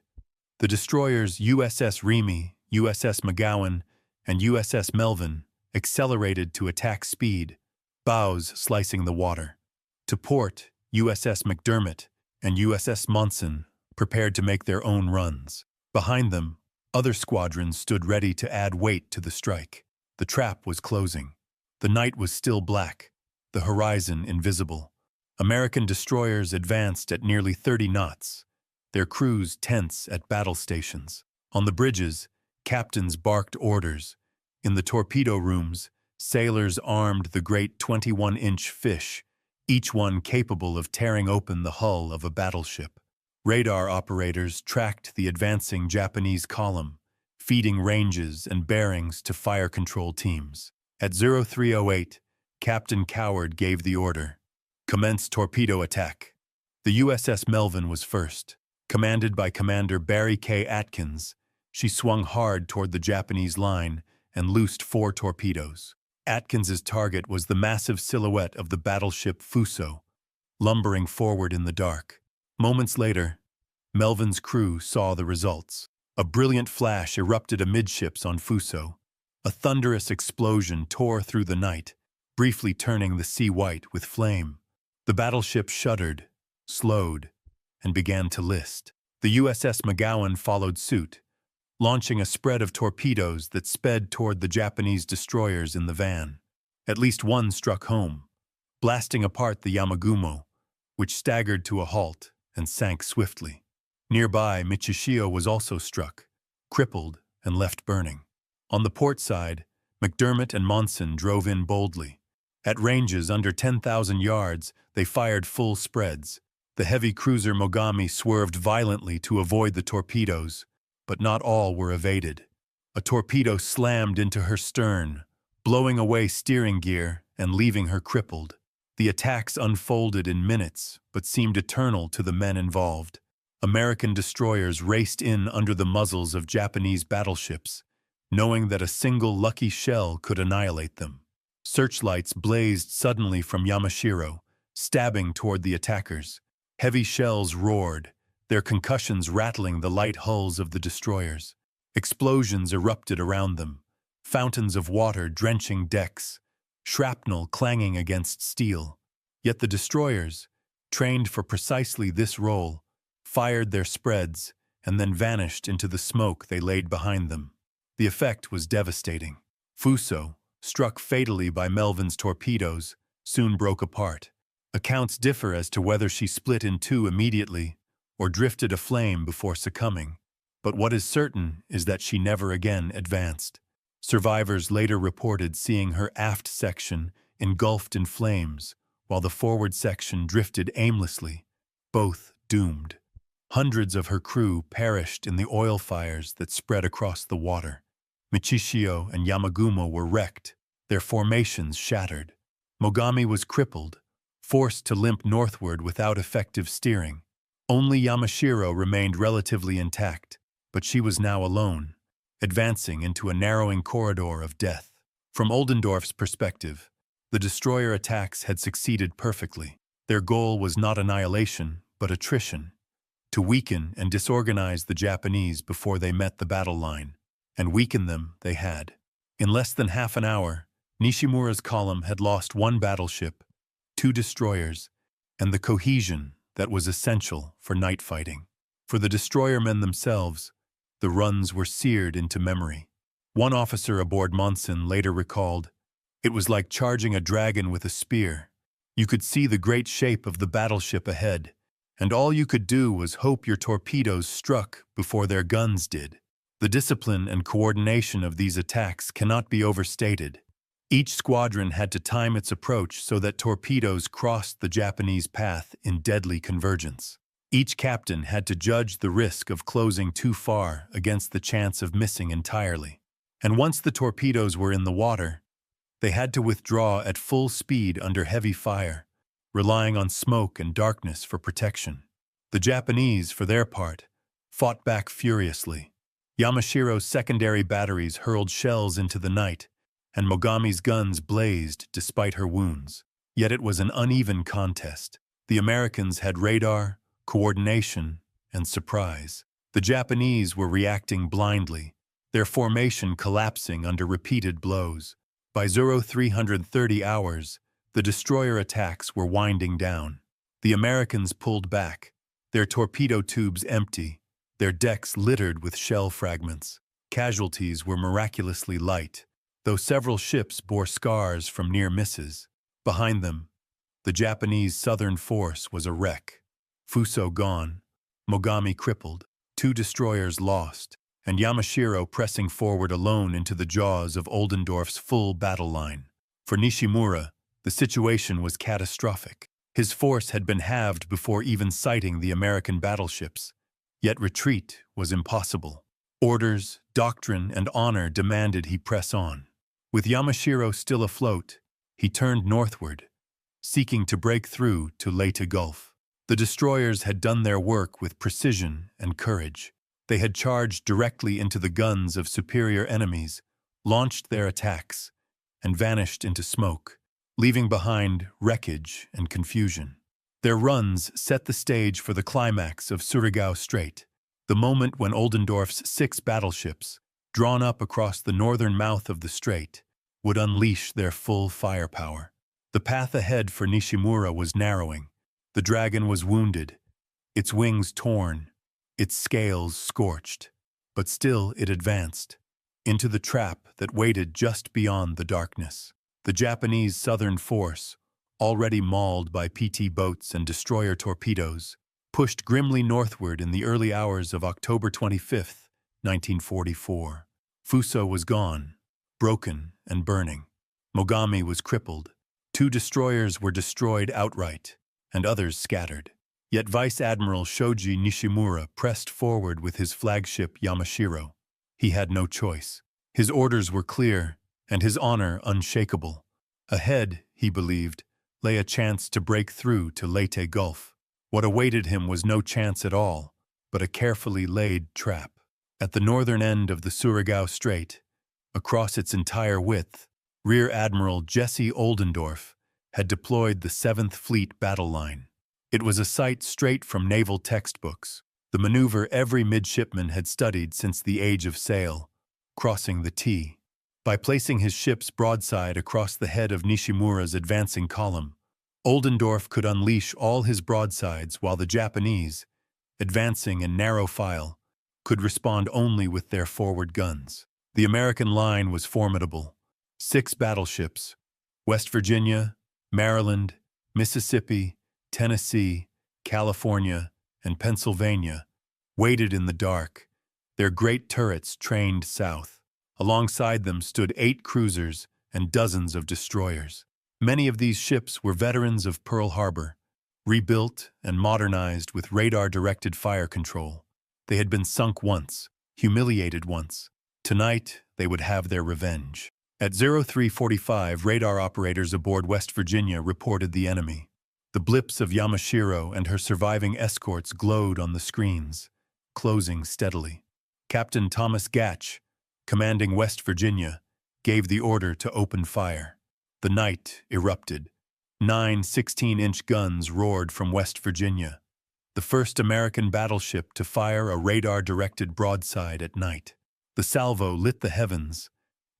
the destroyers USS Remy, USS McGowan, and USS Melvin accelerated to attack speed, bows slicing the water. To port, USS McDermott and USS Monson prepared to make their own runs. Behind them, other squadrons stood ready to add weight to the strike. The trap was closing. The night was still black, the horizon invisible. American destroyers advanced at nearly 30 knots, their crews tense at battle stations. On the bridges, captains barked orders. In the torpedo rooms, sailors armed the great 21-inch fish, each one capable of tearing open the hull of a battleship. Radar operators tracked the advancing Japanese column, feeding ranges and bearings to fire control teams. At 0308, Captain Coward gave the order. Commence torpedo attack. The USS Melvin was first. Commanded by Commander Barry K. Atkins, she swung hard toward the Japanese line and loosed 4 torpedoes. Atkins's target was the massive silhouette of the battleship Fuso, lumbering forward in the dark. Moments later, Melvin's crew saw the results. A brilliant flash erupted amidships on Fuso. A thunderous explosion tore through the night, briefly turning the sea white with flame. The battleship shuddered, slowed, and began to list. The USS McGowan followed suit, launching a spread of torpedoes that sped toward the Japanese destroyers in the van. At least one struck home, blasting apart the Yamagumo, which staggered to a halt and sank swiftly. Nearby, Michishio was also struck, crippled, and left burning. On the port side, McDermott and Monson drove in boldly. At ranges under 10,000 yards, they fired full spreads. The heavy cruiser Mogami swerved violently to avoid the torpedoes, but not all were evaded. A torpedo slammed into her stern, blowing away steering gear and leaving her crippled. The attacks unfolded in minutes, but seemed eternal to the men involved. American destroyers raced in under the muzzles of Japanese battleships, knowing that a single lucky shell could annihilate them. Searchlights blazed suddenly from Yamashiro, stabbing toward the attackers. Heavy shells roared, their concussions rattling the light hulls of the destroyers. Explosions erupted around them, fountains of water drenching decks, shrapnel clanging against steel. Yet the destroyers, trained for precisely this role, fired their spreads and then vanished into the smoke they laid behind them. The effect was devastating. Fuso, struck fatally by Melvin's torpedoes, soon broke apart. Accounts differ as to whether she split in two immediately or drifted aflame before succumbing, But what is certain is that she never again advanced. Survivors later reported seeing her aft section engulfed in flames, while the forward section drifted aimlessly, both doomed. Hundreds of her crew perished in the oil fires that spread across the water. Michishio and Yamagumo were wrecked, their formations shattered. Mogami was crippled, forced to limp northward without effective steering. Only Yamashiro remained relatively intact, but she was now alone, advancing into a narrowing corridor of death. From Oldendorf's perspective, the destroyer attacks had succeeded perfectly. Their goal was not annihilation, but attrition, to weaken and disorganize the Japanese before they met the battle line. And weaken them they had. In less than half an hour, Nishimura's column had lost 1 battleship, 2 destroyers, and the cohesion that was essential for night fighting. For the destroyermen themselves, the runs were seared into memory. One officer aboard Monson later recalled, "It was like charging a dragon with a spear. You could see the great shape of the battleship ahead, and all you could do was hope your torpedoes struck before their guns did." The discipline and coordination of these attacks cannot be overstated. Each squadron had to time its approach so that torpedoes crossed the Japanese path in deadly convergence. Each captain had to judge the risk of closing too far against the chance of missing entirely. And once the torpedoes were in the water, they had to withdraw at full speed under heavy fire, relying on smoke and darkness for protection. The Japanese, for their part, fought back furiously. Yamashiro's secondary batteries hurled shells into the night, and Mogami's guns blazed despite her wounds. Yet it was an uneven contest. The Americans had radar, coordination, and surprise. The Japanese were reacting blindly, their formation collapsing under repeated blows. By 0330 hours, the destroyer attacks were winding down. The Americans pulled back, their torpedo tubes empty, their decks littered with shell fragments. Casualties were miraculously light, though several ships bore scars from near misses. Behind them, the Japanese southern force was a wreck. Fuso gone, Mogami crippled, 2 destroyers lost, and Yamashiro pressing forward alone into the jaws of Oldendorf's full battle line. For Nishimura, the situation was catastrophic. His force had been halved before even sighting the American battleships. Yet retreat was impossible. Orders, doctrine, and honor demanded he press on. With Yamashiro still afloat, he turned northward, seeking to break through to Leyte Gulf. The destroyers had done their work with precision and courage. They had charged directly into the guns of superior enemies, launched their attacks, and vanished into smoke, leaving behind wreckage and confusion. Their runs set the stage for the climax of Surigao Strait, the moment when Oldendorf's 6 battleships, drawn up across the northern mouth of the strait, would unleash their full firepower. The path ahead for Nishimura was narrowing. The dragon was wounded, its wings torn, its scales scorched, but still it advanced, into the trap that waited just beyond the darkness. The Japanese southern force, already mauled by PT boats and destroyer torpedoes, pushed grimly northward in the early hours of October 25, 1944. Fuso was gone, broken and burning. Mogami was crippled. 2 destroyers were destroyed outright, and others scattered. Yet Vice Admiral Shoji Nishimura pressed forward with his flagship Yamashiro. He had no choice. His orders were clear, and his honor unshakable. Ahead, he believed, lay a chance to break through to Leyte Gulf. What awaited him was no chance at all, but a carefully laid trap. At the northern end of the Surigao Strait, across its entire width, Rear Admiral Jesse Oldendorf had deployed the 7th Fleet battle line. It was a sight straight from naval textbooks, the maneuver every midshipman had studied since the age of sail, crossing the T. By placing his ships broadside across the head of Nishimura's advancing column, Oldendorf could unleash all his broadsides while the Japanese, advancing in narrow file, could respond only with their forward guns. The American line was formidable. 6 battleships, West Virginia, Maryland, Mississippi, Tennessee, California, and Pennsylvania, waited in the dark, their great turrets trained south. Alongside them stood 8 cruisers and dozens of destroyers. Many of these ships were veterans of Pearl Harbor, rebuilt and modernized with radar-directed fire control. They had been sunk once, humiliated once. Tonight, they would have their revenge. At 0345, radar operators aboard West Virginia reported the enemy. The blips of Yamashiro and her surviving escorts glowed on the screens, closing steadily. Captain Thomas Gatch, commanding West Virginia, gave the order to open fire. The night erupted. 9 16-inch guns roared from West Virginia, the first American battleship to fire a radar-directed broadside at night. The salvo lit the heavens,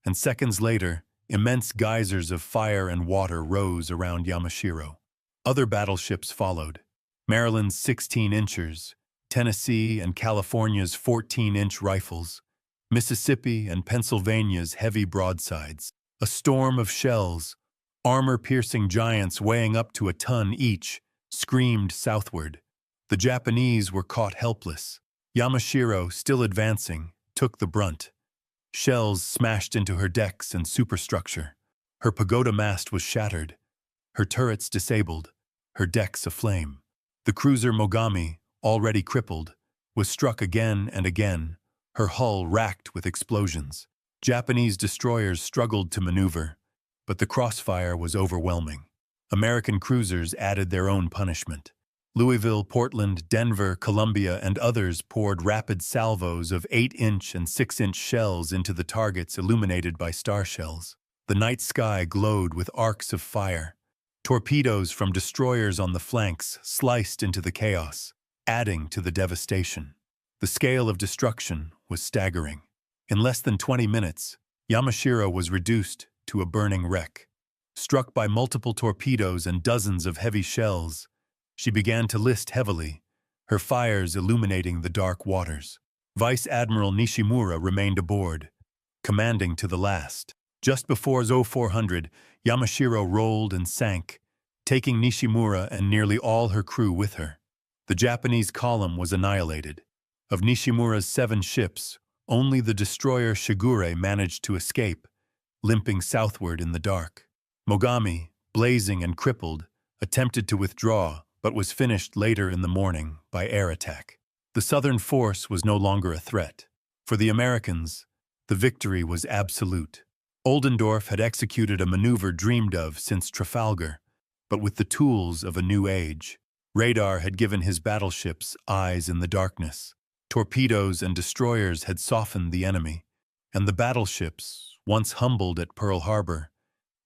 and seconds later, immense geysers of fire and water rose around Yamashiro. Other battleships followed. Maryland's 16-inchers, Tennessee and California's 14-inch rifles, Mississippi and Pennsylvania's heavy broadsides. A storm of shells, armor-piercing giants weighing up to a ton each, screamed southward. The Japanese were caught helpless. Yamashiro, still advancing, took the brunt. Shells smashed into her decks and superstructure. Her pagoda mast was shattered, her turrets disabled, her decks aflame. The cruiser Mogami, already crippled, was struck again and again, her hull racked with explosions. Japanese destroyers struggled to maneuver, but the crossfire was overwhelming. American cruisers added their own punishment. Louisville, Portland, Denver, Columbia, and others poured rapid salvos of 8-inch and 6-inch shells into the targets illuminated by star shells. The night sky glowed with arcs of fire. Torpedoes from destroyers on the flanks sliced into the chaos, adding to the devastation. The scale of destruction was staggering. In less than 20 minutes, Yamashiro was reduced to a burning wreck. Struck by multiple torpedoes and dozens of heavy shells, she began to list heavily, her fires illuminating the dark waters. Vice Admiral Nishimura remained aboard, commanding to the last. Just before 0400, Yamashiro rolled and sank, taking Nishimura and nearly all her crew with her. The Japanese column was annihilated. Of Nishimura's 7 ships, only the destroyer Shigure managed to escape, limping southward in the dark. Mogami, blazing and crippled, attempted to withdraw, but was finished later in the morning by air attack. The Southern force was no longer a threat. For the Americans, the victory was absolute. Oldendorf had executed a maneuver dreamed of since Trafalgar, but with the tools of a new age. Radar had given his battleships eyes in the darkness. Torpedoes and destroyers had softened the enemy, and the battleships, once humbled at Pearl Harbor,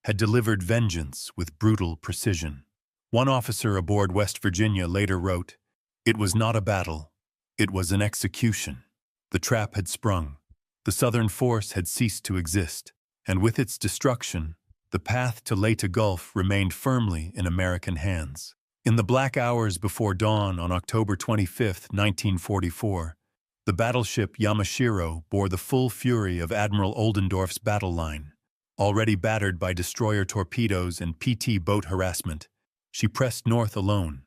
had delivered vengeance with brutal precision. One officer aboard West Virginia later wrote, "It was not a battle, it was an execution." The trap had sprung. The Southern force had ceased to exist, and with its destruction, the path to Leyte Gulf remained firmly in American hands. In the black hours before dawn on October 25, 1944, the battleship Yamashiro bore the full fury of Admiral Oldendorf's battle line. Already battered by destroyer torpedoes and PT boat harassment, she pressed north alone,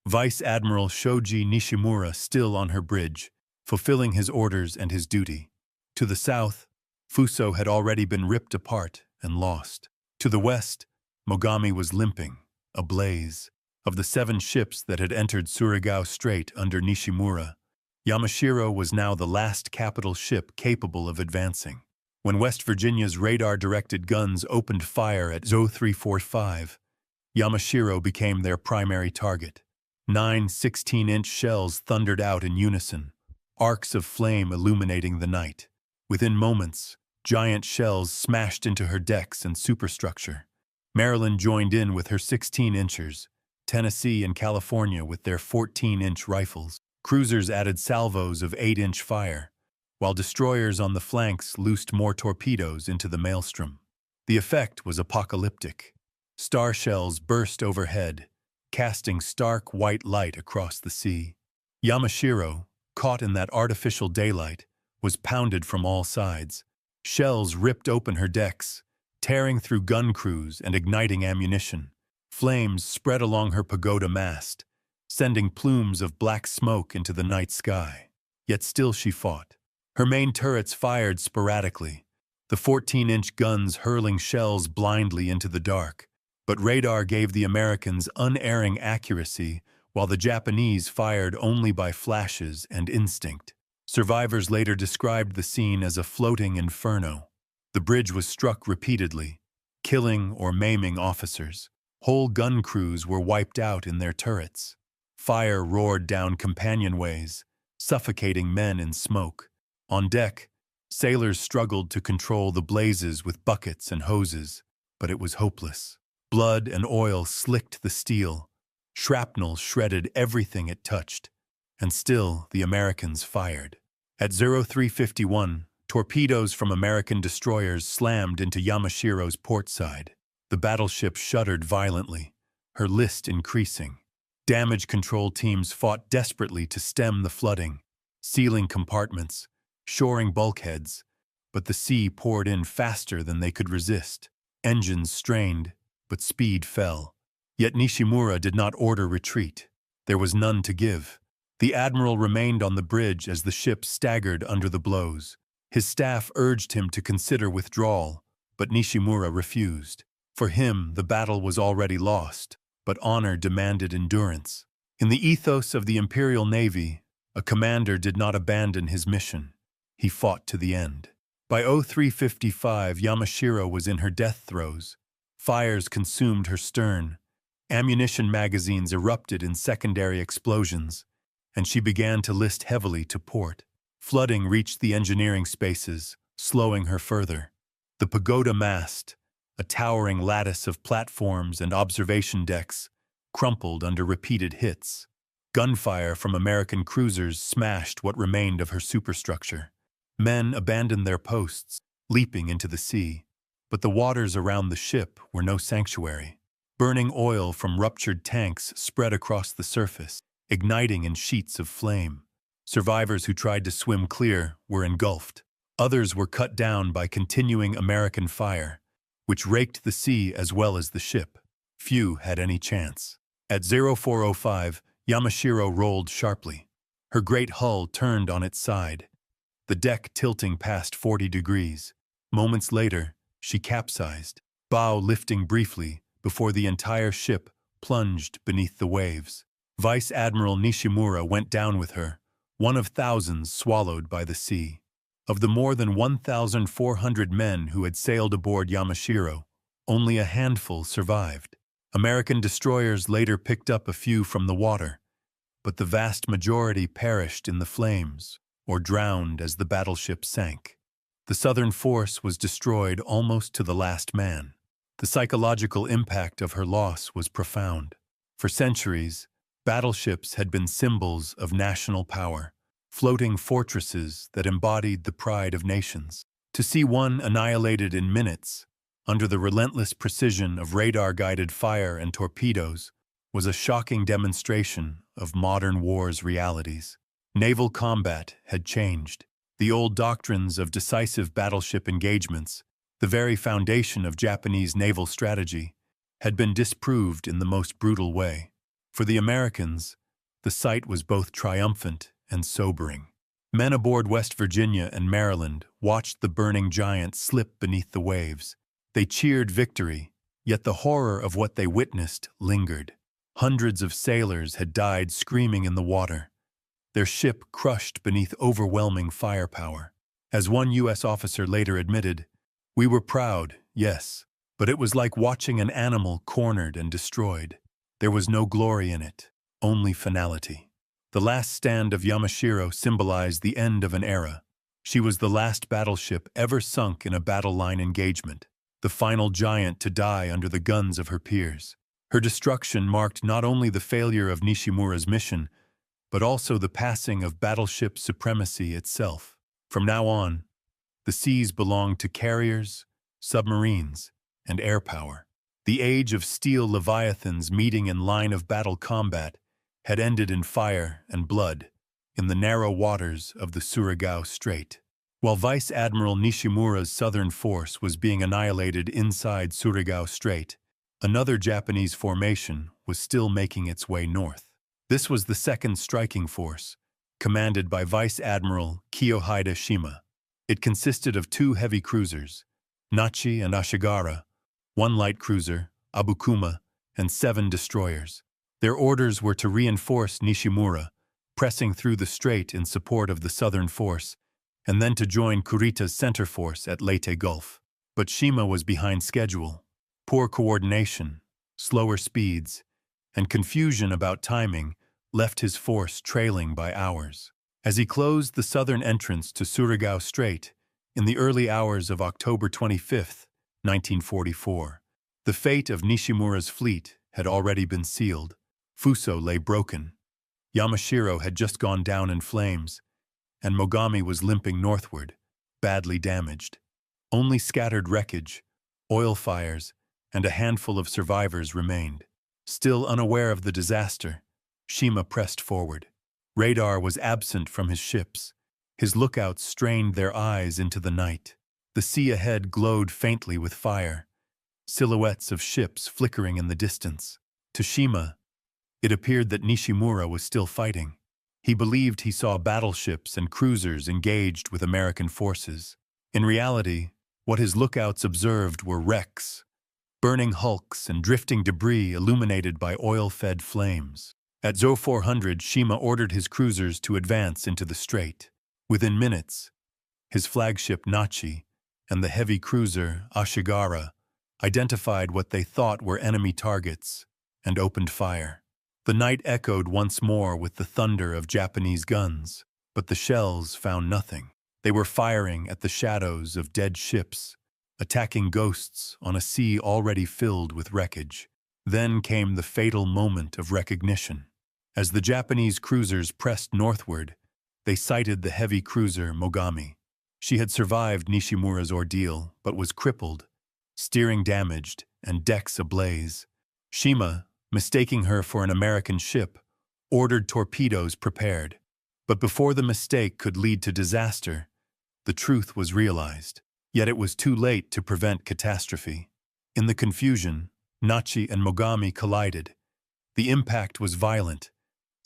Vice Admiral Shoji Nishimura still on her bridge, fulfilling his orders and his duty. To the south, Fuso had already been ripped apart and lost. To the west, Mogami was limping, ablaze. Of the 7 ships that had entered Surigao Strait under Nishimura, Yamashiro was now the last capital ship capable of advancing. When West Virginia's radar-directed guns opened fire at 0345, Yamashiro became their primary target. 9 16-inch shells thundered out in unison, arcs of flame illuminating the night. Within moments, giant shells smashed into her decks and superstructure. Maryland joined in with her 16-inchers, Tennessee and California with their 14-inch rifles. Cruisers added salvos of 8-inch fire, while destroyers on the flanks loosed more torpedoes into the maelstrom. The effect was apocalyptic. Star shells burst overhead, casting stark white light across the sea. Yamashiro, caught in that artificial daylight, was pounded from all sides. Shells ripped open her decks, tearing through gun crews and igniting ammunition. Flames spread along her pagoda mast, sending plumes of black smoke into the night sky. Yet still she fought. Her main turrets fired sporadically, the 14-inch guns hurling shells blindly into the dark. But radar gave the Americans unerring accuracy, while the Japanese fired only by flashes and instinct. Survivors later described the scene as a floating inferno. The bridge was struck repeatedly, killing or maiming officers. Whole gun crews were wiped out in their turrets. Fire roared down companionways, suffocating men in smoke. On deck, sailors struggled to control the blazes with buckets and hoses, but it was hopeless. Blood and oil slicked the steel. Shrapnel shredded everything it touched. And still, the Americans fired. At 0351, torpedoes from American destroyers slammed into Yamashiro's port side. The battleship shuddered violently, her list increasing. Damage control teams fought desperately to stem the flooding, sealing compartments, shoring bulkheads, but the sea poured in faster than they could resist. Engines strained, but speed fell. Yet Nishimura did not order retreat. There was none to give. The admiral remained on the bridge as the ship staggered under the blows. His staff urged him to consider withdrawal, but Nishimura refused. For him, the battle was already lost, but honor demanded endurance. In the ethos of the Imperial Navy, a commander did not abandon his mission. He fought to the end. By 0355, Yamashiro was in her death throes. Fires consumed her stern. Ammunition magazines erupted in secondary explosions, and she began to list heavily to port. Flooding reached the engineering spaces, slowing her further. The pagoda mast, a towering lattice of platforms and observation decks, crumpled under repeated hits. Gunfire from American cruisers smashed what remained of her superstructure. Men abandoned their posts, leaping into the sea. But the waters around the ship were no sanctuary. Burning oil from ruptured tanks spread across the surface, igniting in sheets of flame. Survivors who tried to swim clear were engulfed. Others were cut down by continuing American fire, which raked the sea as well as the ship. Few had any chance. At 0405, Yamashiro rolled sharply. Her great hull turned on its side, the deck tilting past 40 degrees. Moments later, she capsized, bow lifting briefly before the entire ship plunged beneath the waves. Vice Admiral Nishimura went down with her, one of thousands swallowed by the sea. Of the more than 1,400 men who had sailed aboard Yamashiro, only a handful survived. American destroyers later picked up a few from the water, but the vast majority perished in the flames or drowned as the battleship sank. The Southern force was destroyed almost to the last man. The psychological impact of her loss was profound. For centuries, battleships had been symbols of national power, floating fortresses that embodied the pride of nations. To see one annihilated in minutes, under the relentless precision of radar-guided fire and torpedoes, was a shocking demonstration of modern war's realities. Naval combat had changed. The old doctrines of decisive battleship engagements, the very foundation of Japanese naval strategy, had been disproved in the most brutal way. For the Americans, the sight was both triumphant and sobering. Men aboard West Virginia and Maryland watched the burning giant slip beneath the waves. They cheered victory, yet the horror of what they witnessed lingered. Hundreds of sailors had died screaming in the water, their ship crushed beneath overwhelming firepower. As one U.S. officer later admitted, "We were proud, yes, but it was like watching an animal cornered and destroyed. There was no glory in it, only finality." The last stand of Yamashiro symbolized the end of an era. She was the last battleship ever sunk in a battle line engagement, the final giant to die under the guns of her peers. Her destruction marked not only the failure of Nishimura's mission, but also the passing of battleship supremacy itself. From now on, the seas belonged to carriers, submarines, and air power. The age of steel leviathans meeting in line of battle combat had ended in fire and blood in the narrow waters of the Surigao Strait. While Vice Admiral Nishimura's southern force was being annihilated inside Surigao Strait, another Japanese formation was still making its way north. This was the second striking force, commanded by Vice Admiral Kiyohide Shima. It consisted of 2 heavy cruisers, Nachi and Ashigara, 1 light cruiser, Abukuma, and 7 destroyers. Their orders were to reinforce Nishimura, pressing through the strait in support of the southern force, and then to join Kurita's center force at Leyte Gulf. But Shima was behind schedule. Poor coordination, slower speeds, and confusion about timing left his force trailing by hours. As he closed the southern entrance to Surigao Strait in the early hours of October 25, 1944, the fate of Nishimura's fleet had already been sealed. Fuso lay broken. Yamashiro had just gone down in flames, and Mogami was limping northward, badly damaged. Only scattered wreckage, oil fires, and a handful of survivors remained. Still unaware of the disaster, Shima pressed forward. Radar was absent from his ships. His lookouts strained their eyes into the night. The sea ahead glowed faintly with fire, silhouettes of ships flickering in the distance. To Shima, it appeared that Nishimura was still fighting. He believed he saw battleships and cruisers engaged with American forces. In reality, what his lookouts observed were wrecks, burning hulks and drifting debris illuminated by oil-fed flames. At 0400, Shima ordered his cruisers to advance into the strait. Within minutes, his flagship Nachi and the heavy cruiser Ashigara identified what they thought were enemy targets and opened fire. The night echoed once more with the thunder of Japanese guns, but the shells found nothing. They were firing at the shadows of dead ships, attacking ghosts on a sea already filled with wreckage. Then came the fatal moment of recognition. As the Japanese cruisers pressed northward, they sighted the heavy cruiser Mogami. She had survived Nishimura's ordeal, but was crippled, steering damaged, and decks ablaze. Shima, mistaking her for an American ship, ordered torpedoes prepared. But before the mistake could lead to disaster, the truth was realized. Yet it was too late to prevent catastrophe. In the confusion, Nachi and Mogami collided. The impact was violent.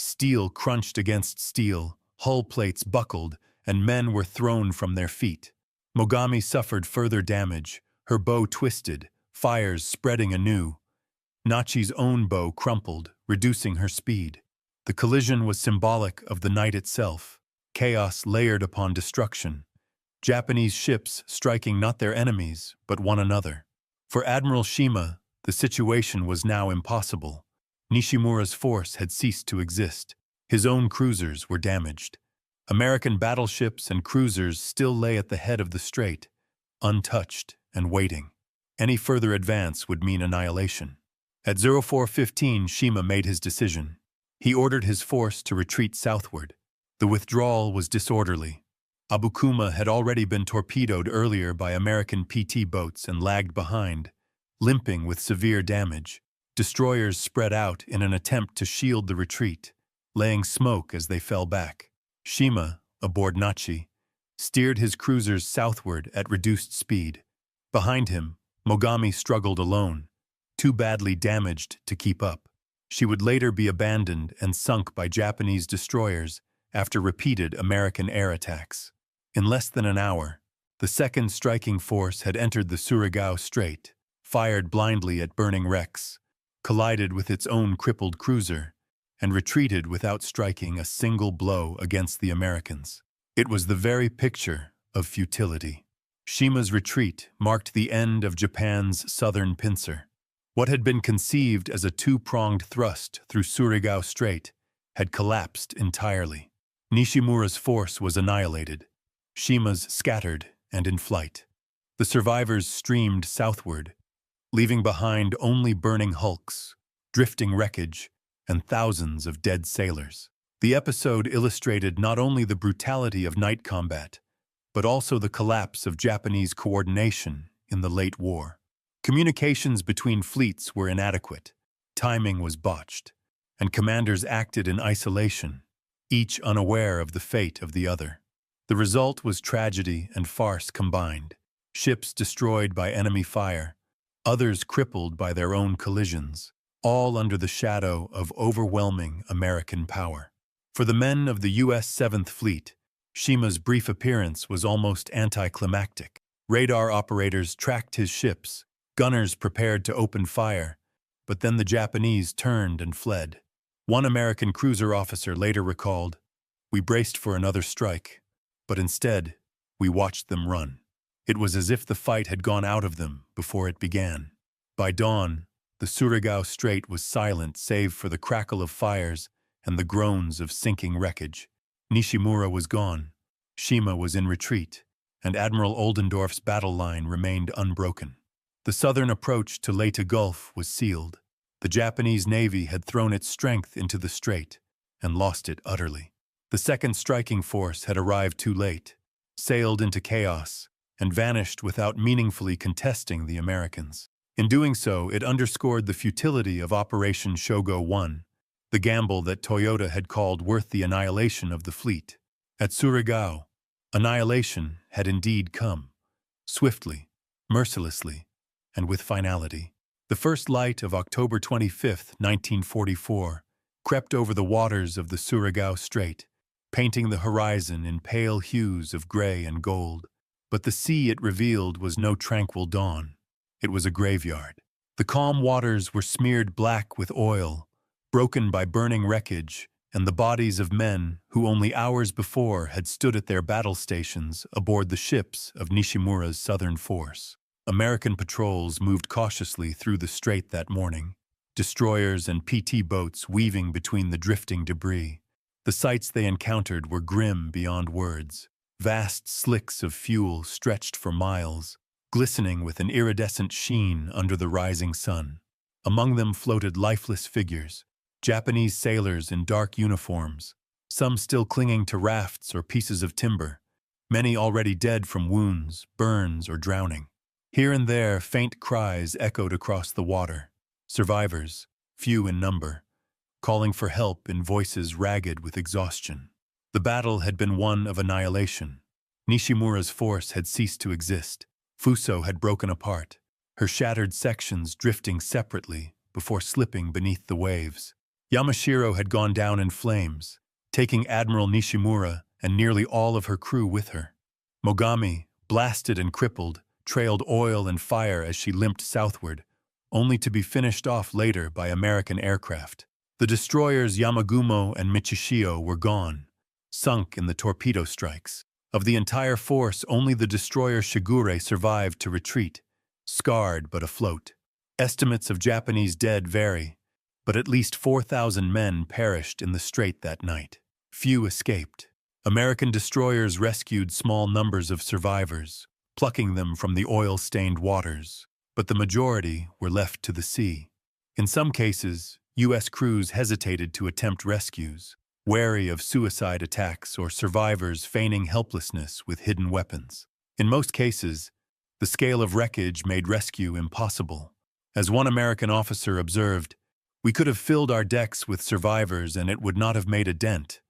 Steel crunched against steel, hull plates buckled, and men were thrown from their feet. Mogami suffered further damage, her bow twisted, fires spreading anew. Nachi's own bow crumpled, reducing her speed. The collision was symbolic of the night itself, chaos layered upon destruction. Japanese ships striking not their enemies, but one another. For Admiral Shima, the situation was now impossible. Nishimura's force had ceased to exist. His own cruisers were damaged. American battleships and cruisers still lay at the head of the strait, untouched and waiting. Any further advance would mean annihilation. At 0415, Shima made his decision. He ordered his force to retreat southward. The withdrawal was disorderly. Abukuma had already been torpedoed earlier by American PT boats and lagged behind, limping with severe damage. Destroyers spread out in an attempt to shield the retreat, laying smoke as they fell back. Shima, aboard Nachi, steered his cruisers southward at reduced speed. Behind him, Mogami struggled alone, too badly damaged to keep up. She would later be abandoned and sunk by Japanese destroyers after repeated American air attacks. In less than an hour, the second striking force had entered the Surigao Strait, fired blindly at burning wrecks, collided with its own crippled cruiser, and retreated without striking a single blow against the Americans. It was the very picture of futility. Shima's retreat marked the end of Japan's southern pincer. What had been conceived as a two-pronged thrust through Surigao Strait had collapsed entirely. Nishimura's force was annihilated, Shima's scattered and in flight. The survivors streamed southward, leaving behind only burning hulks, drifting wreckage, and thousands of dead sailors. The episode illustrated not only the brutality of night combat, but also the collapse of Japanese coordination in the late war. Communications between fleets were inadequate, timing was botched, and commanders acted in isolation, each unaware of the fate of the other. The result was tragedy and farce combined, ships destroyed by enemy fire, others crippled by their own collisions, all under the shadow of overwhelming American power. For the men of the U.S. 7th Fleet, Shima's brief appearance was almost anticlimactic. Radar operators tracked his ships, gunners prepared to open fire, but then the Japanese turned and fled. One American cruiser officer later recalled, "We braced for another strike, but instead, we watched them run. It was as if the fight had gone out of them before it began." By dawn, the Surigao Strait was silent save for the crackle of fires and the groans of sinking wreckage. Nishimura was gone, Shima was in retreat, and Admiral Oldendorf's battle line remained unbroken. The southern approach to Leyte Gulf was sealed. The Japanese Navy had thrown its strength into the strait and lost it utterly. The second striking force had arrived too late, sailed into chaos, and vanished without meaningfully contesting the Americans. In doing so, it underscored the futility of Operation Shogo 1, the gamble that Toyota had called worth the annihilation of the fleet. At Surigao, annihilation had indeed come, swiftly, mercilessly, and with finality. The first light of October 25, 1944, crept over the waters of the Surigao Strait, painting the horizon in pale hues of gray and gold. But the sea it revealed was no tranquil dawn. It was a graveyard. The calm waters were smeared black with oil, broken by burning wreckage and the bodies of men who only hours before had stood at their battle stations aboard the ships of Nishimura's southern force. American patrols moved cautiously through the strait that morning, destroyers and PT boats weaving between the drifting debris. The sights they encountered were grim beyond words. Vast slicks of fuel stretched for miles, glistening with an iridescent sheen under the rising sun. Among them floated lifeless figures, Japanese sailors in dark uniforms, some still clinging to rafts or pieces of timber, many already dead from wounds, burns, or drowning. Here and there, faint cries echoed across the water, survivors, few in number, calling for help in voices ragged with exhaustion. The battle had been one of annihilation. Nishimura's force had ceased to exist. Fuso had broken apart, her shattered sections drifting separately before slipping beneath the waves. Yamashiro had gone down in flames, taking Admiral Nishimura and nearly all of her crew with her. Mogami, blasted and crippled, trailed oil and fire as she limped southward, only to be finished off later by American aircraft. The destroyers Yamagumo and Michishio were gone, sunk in the torpedo strikes. Of the entire force, only the destroyer Shigure survived to retreat, scarred but afloat. Estimates of Japanese dead vary, but at least 4,000 men perished in the strait that night. Few escaped. American destroyers rescued small numbers of survivors, plucking them from the oil-stained waters, but the majority were left to the sea. In some cases, U.S. crews hesitated to attempt rescues, wary of suicide attacks or survivors feigning helplessness with hidden weapons. In most cases, the scale of wreckage made rescue impossible. As one American officer observed, "We could have filled our decks with survivors and it would not have made a dent.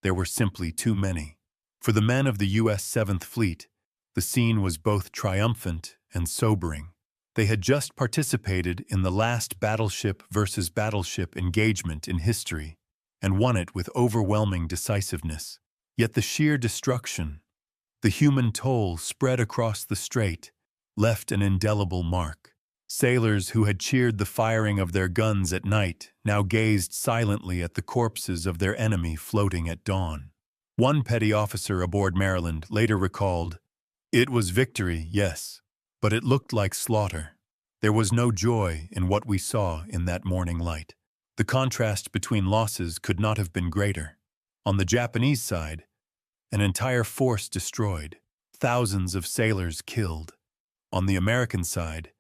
There were simply too many." For the men of the U.S. 7th Fleet, the scene was both triumphant and sobering. They had just participated in the last battleship versus battleship engagement in history and won it with overwhelming decisiveness. Yet the sheer destruction, the human toll spread across the strait, left an indelible mark. Sailors who had cheered the firing of their guns at night now gazed silently at the corpses of their enemy floating at dawn. One petty officer aboard Maryland later recalled, "It was victory, yes, but it looked like slaughter. There was no joy in what we saw in that morning light." The contrast between losses could not have been greater. On the Japanese side, an entire force destroyed, thousands of sailors killed. On the American side,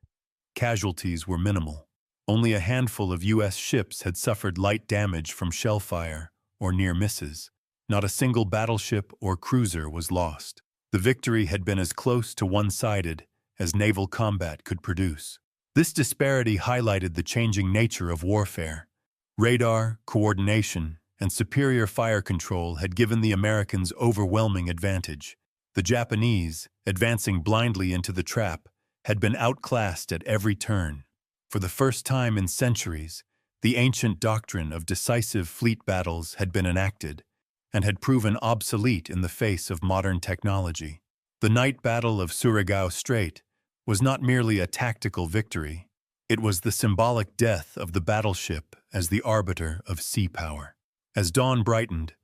casualties were minimal. Only a handful of U.S. ships had suffered light damage from shellfire or near misses. Not a single battleship or cruiser was lost. The victory had been as close to one-sided as naval combat could produce. This disparity highlighted the changing nature of warfare. Radar, coordination, and superior fire control had given the Americans overwhelming advantage. The Japanese, advancing blindly into the trap, had been outclassed at every turn. For the first time in centuries, the ancient doctrine of decisive fleet battles had been enacted, and had proven obsolete in the face of modern technology. The night battle of Surigao Strait was not merely a tactical victory, it was the symbolic death of the battleship as the arbiter of sea power. As dawn brightened,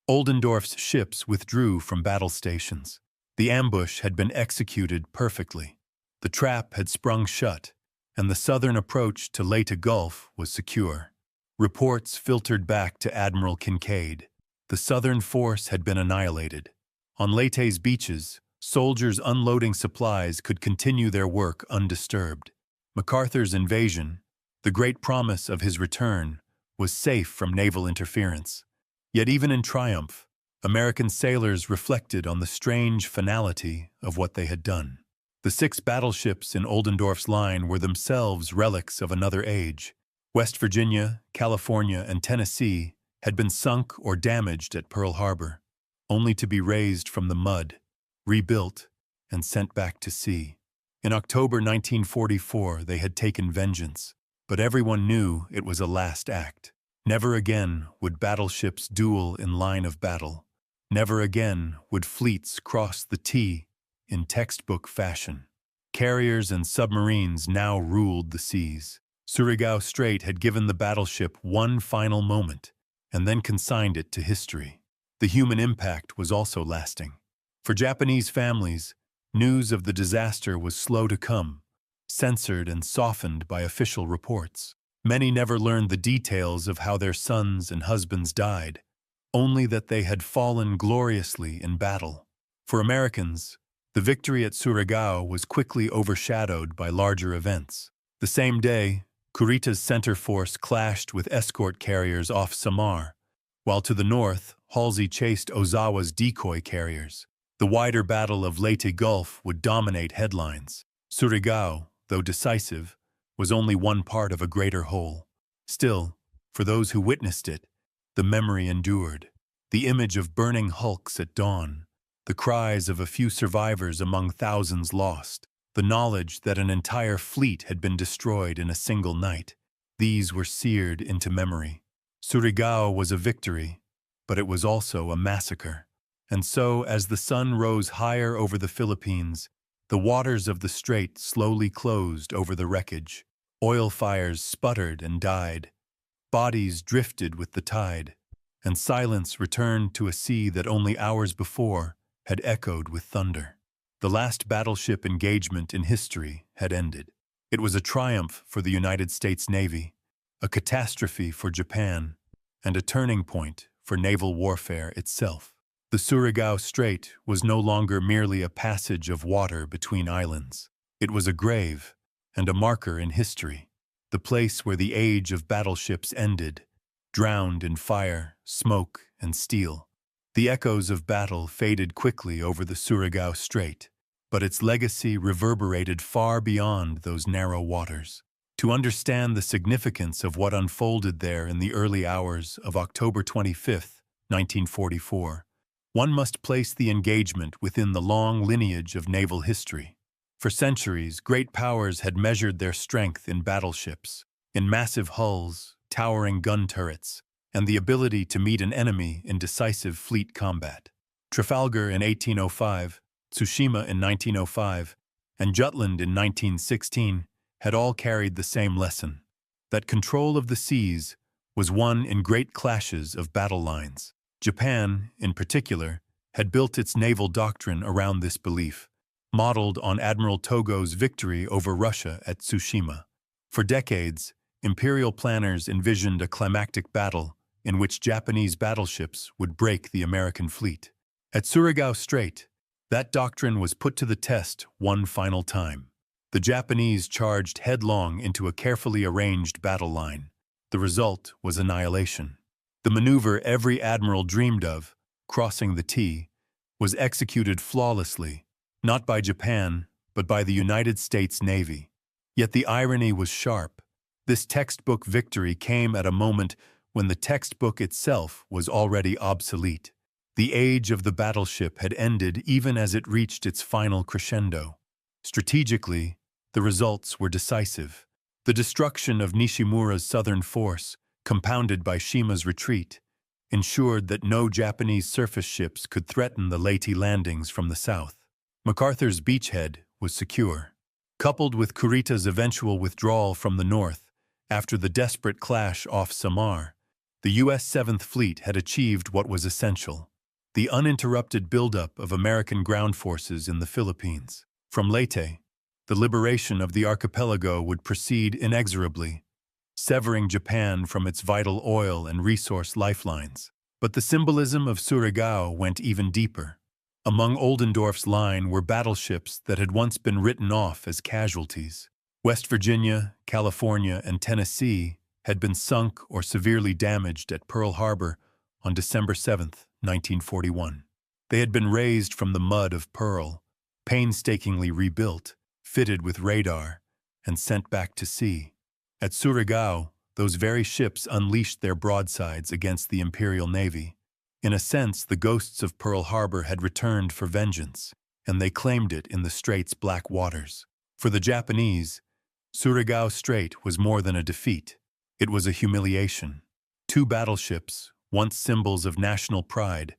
Oldendorf's ships withdrew from battle stations. The ambush had been executed perfectly. The trap had sprung shut, and the southern approach to Leyte Gulf was secure. Reports filtered back to Admiral Kincaid. The southern force had been annihilated. On Leyte's beaches, soldiers unloading supplies could continue their work undisturbed. MacArthur's invasion, the great promise of his return, was safe from naval interference. Yet even in triumph, American sailors reflected on the strange finality of what they had done. The 6 battleships in Oldendorf's line were themselves relics of another age. West Virginia, California, and Tennessee had been sunk or damaged at Pearl Harbor, only to be raised from the mud, rebuilt, and sent back to sea. In October 1944, they had taken vengeance, but everyone knew it was a last act. Never again would battleships duel in line of battle. Never again would fleets cross the T in textbook fashion. Carriers and submarines now ruled the seas. Surigao Strait had given the battleship one final moment and then consigned it to history. The human impact was also lasting. For Japanese families, news of the disaster was slow to come, censored and softened by official reports. Many never learned the details of how their sons and husbands died, only that they had fallen gloriously in battle. For Americans, the victory at Surigao was quickly overshadowed by larger events. The same day, Kurita's center force clashed with escort carriers off Samar, while to the north, Halsey chased Ozawa's decoy carriers. The wider Battle of Leyte Gulf would dominate headlines. Surigao, though decisive, was only one part of a greater whole. Still, for those who witnessed it, the memory endured. The image of burning hulks at dawn, the cries of a few survivors among thousands lost, the knowledge that an entire fleet had been destroyed in a single night. These were seared into memory. Surigao was a victory, but it was also a massacre. And so, as the sun rose higher over the Philippines, the waters of the strait slowly closed over the wreckage. Oil fires sputtered and died. Bodies drifted with the tide, and silence returned to a sea that only hours before had echoed with thunder. The last battleship engagement in history had ended. It was a triumph for the United States Navy, a catastrophe for Japan, and a turning point for naval warfare itself. The Surigao Strait was no longer merely a passage of water between islands. It was a grave and a marker in history, the place where the age of battleships ended, drowned in fire, smoke, and steel. The echoes of battle faded quickly over the Surigao Strait, but its legacy reverberated far beyond those narrow waters. To understand the significance of what unfolded there in the early hours of October 25, 1944, one must place the engagement within the long lineage of naval history. For centuries, great powers had measured their strength in battleships, in massive hulls, towering gun turrets, and the ability to meet an enemy in decisive fleet combat. Trafalgar in 1805, Tsushima in 1905, and Jutland in 1916 had all carried the same lesson, that control of the seas was won in great clashes of battle lines. Japan, in particular, had built its naval doctrine around this belief, modeled on Admiral Togo's victory over Russia at Tsushima. For decades, imperial planners envisioned a climactic battle in which Japanese battleships would break the American fleet. At Surigao Strait, that doctrine was put to the test one final time. The Japanese charged headlong into a carefully arranged battle line. The result was annihilation. The maneuver every admiral dreamed of, crossing the T, was executed flawlessly, not by Japan, but by the United States Navy. Yet the irony was sharp. This textbook victory came at a moment when the textbook itself was already obsolete. The age of the battleship had ended even as it reached its final crescendo. Strategically, the results were decisive. The destruction of Nishimura's southern force, compounded by Shima's retreat, ensured that no Japanese surface ships could threaten the Leyte landings from the south. MacArthur's beachhead was secure. Coupled with Kurita's eventual withdrawal from the north after the desperate clash off Samar, the U.S. 7th Fleet had achieved what was essential: the uninterrupted buildup of American ground forces in the Philippines. From Leyte, the liberation of the archipelago would proceed inexorably, severing Japan from its vital oil and resource lifelines. But the symbolism of Surigao went even deeper. Among Oldendorf's line were battleships that had once been written off as casualties. West Virginia, California, and Tennessee had been sunk or severely damaged at Pearl Harbor on December 7, 1941. They had been raised from the mud of Pearl, painstakingly rebuilt, fitted with radar, and sent back to sea. At Surigao, those very ships unleashed their broadsides against the Imperial Navy. In a sense, the ghosts of Pearl Harbor had returned for vengeance, and they claimed it in the Strait's black waters. For the Japanese, Surigao Strait was more than a defeat. It was a humiliation. 2 battleships, once symbols of national pride,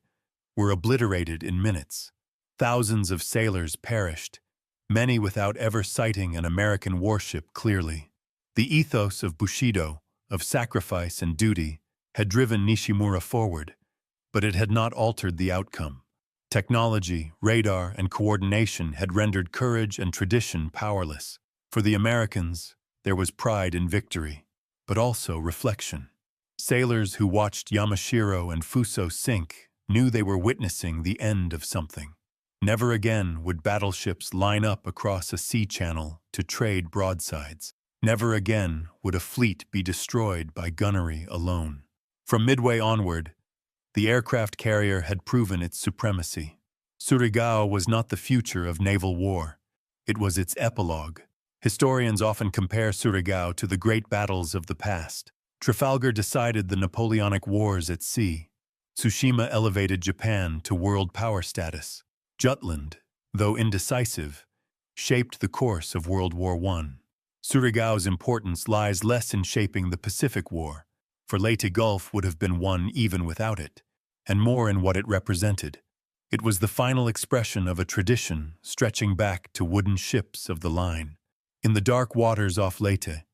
were obliterated in minutes. Thousands of sailors perished, many without ever sighting an American warship clearly. The ethos of Bushido, of sacrifice and duty, had driven Nishimura forward, but it had not altered the outcome. Technology, radar, and coordination had rendered courage and tradition powerless. For the Americans, there was pride in victory, but also reflection. Sailors who watched Yamashiro and Fuso sink knew they were witnessing the end of something. Never again would battleships line up across a sea channel to trade broadsides. Never again would a fleet be destroyed by gunnery alone. From Midway onward, the aircraft carrier had proven its supremacy. Surigao was not the future of naval war. It was its epilogue. Historians often compare Surigao to the great battles of the past. Trafalgar decided the Napoleonic Wars at sea. Tsushima elevated Japan to world power status. Jutland, though indecisive, shaped the course of World War I. Surigao's importance lies less in shaping the Pacific War, for Leyte Gulf would have been won even without it, and more in what it represented. It was the final expression of a tradition stretching back to wooden ships of the line. In the dark waters off Leyte,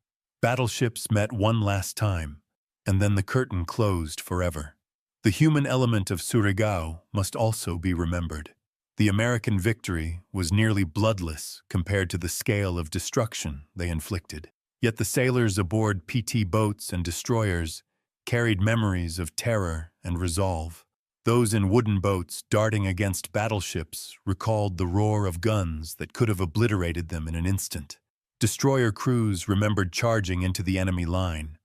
battleships met one last time, and then the curtain closed forever. The human element of Surigao must also be remembered. The American victory was nearly bloodless compared to the scale of destruction they inflicted. Yet the sailors aboard PT boats and destroyers carried memories of terror and resolve. Those in wooden boats darting against battleships recalled the roar of guns that could have obliterated them in an instant. Destroyer crews remembered charging into the enemy line,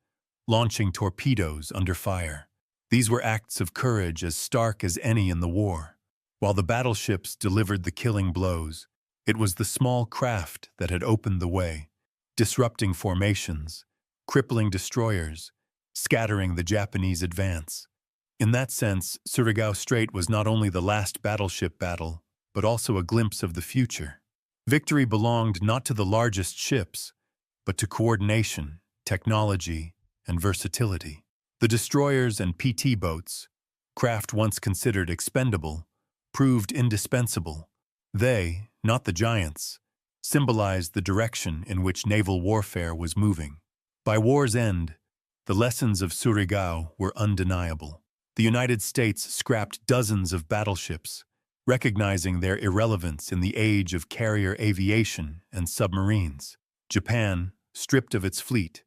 launching torpedoes under fire. These were acts of courage as stark as any in the war. While the battleships delivered the killing blows, it was the small craft that had opened the way, disrupting formations, crippling destroyers, scattering the Japanese advance. In that sense, Surigao Strait was not only the last battleship battle, but also a glimpse of the future. Victory belonged not to the largest ships, but to coordination, technology, and versatility. The destroyers and PT boats, craft once considered expendable, proved indispensable. They, not the giants, symbolized the direction in which naval warfare was moving. By war's end, the lessons of Surigao were undeniable. The United States scrapped dozens of battleships, recognizing their irrelevance in the age of carrier aviation and submarines. Japan, stripped of its fleet,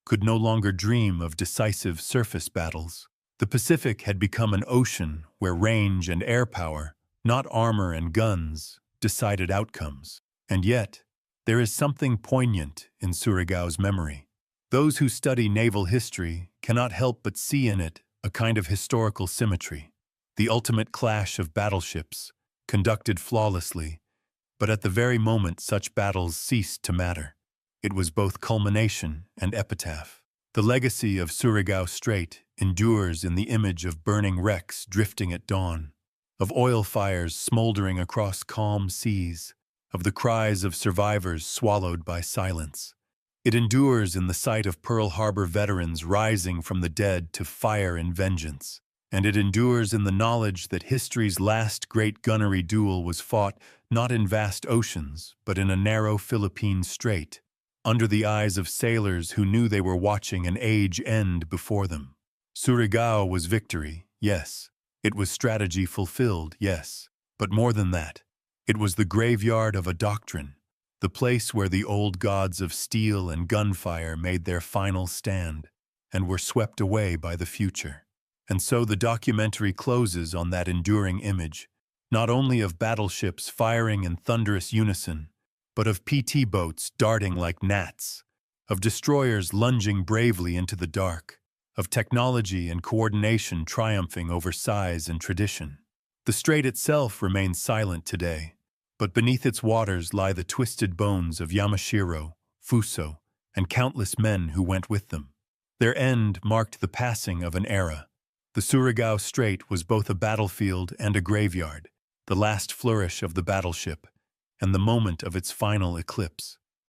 could no longer dream of decisive surface battles. The Pacific had become an ocean where range and air power, not armor and guns, decided outcomes. And yet, there is something poignant in Surigao's memory. Those who study naval history cannot help but see in it a kind of historical symmetry. The ultimate clash of battleships, conducted flawlessly, but at the very moment such battles ceased to matter. It was both culmination and epitaph. The legacy of Surigao Strait endures in the image of burning wrecks drifting at dawn, of oil fires smoldering across calm seas, of the cries of survivors swallowed by silence. It endures in the sight of Pearl Harbor veterans rising from the dead to fire in vengeance. and it endures in the knowledge that history's last great gunnery duel was fought not in vast oceans, but in a narrow Philippine strait, under the eyes of sailors who knew they were watching an age end before them. Surigao was victory, yes. It was strategy fulfilled, yes. But more than that, it was the graveyard of a doctrine, the place where the old gods of steel and gunfire made their final stand and were swept away by the future. And so the documentary closes on that enduring image, not only of battleships firing in thunderous unison, but of PT boats darting like gnats, of destroyers lunging bravely into the dark, of technology and coordination triumphing over size and tradition. The strait itself remains silent today, but beneath its waters lie the twisted bones of Yamashiro, Fuso, and countless men who went with them. Their end marked the passing of an era. The Surigao Strait was both a battlefield and a graveyard, the last flourish of the battleship, and the moment of its final eclipse.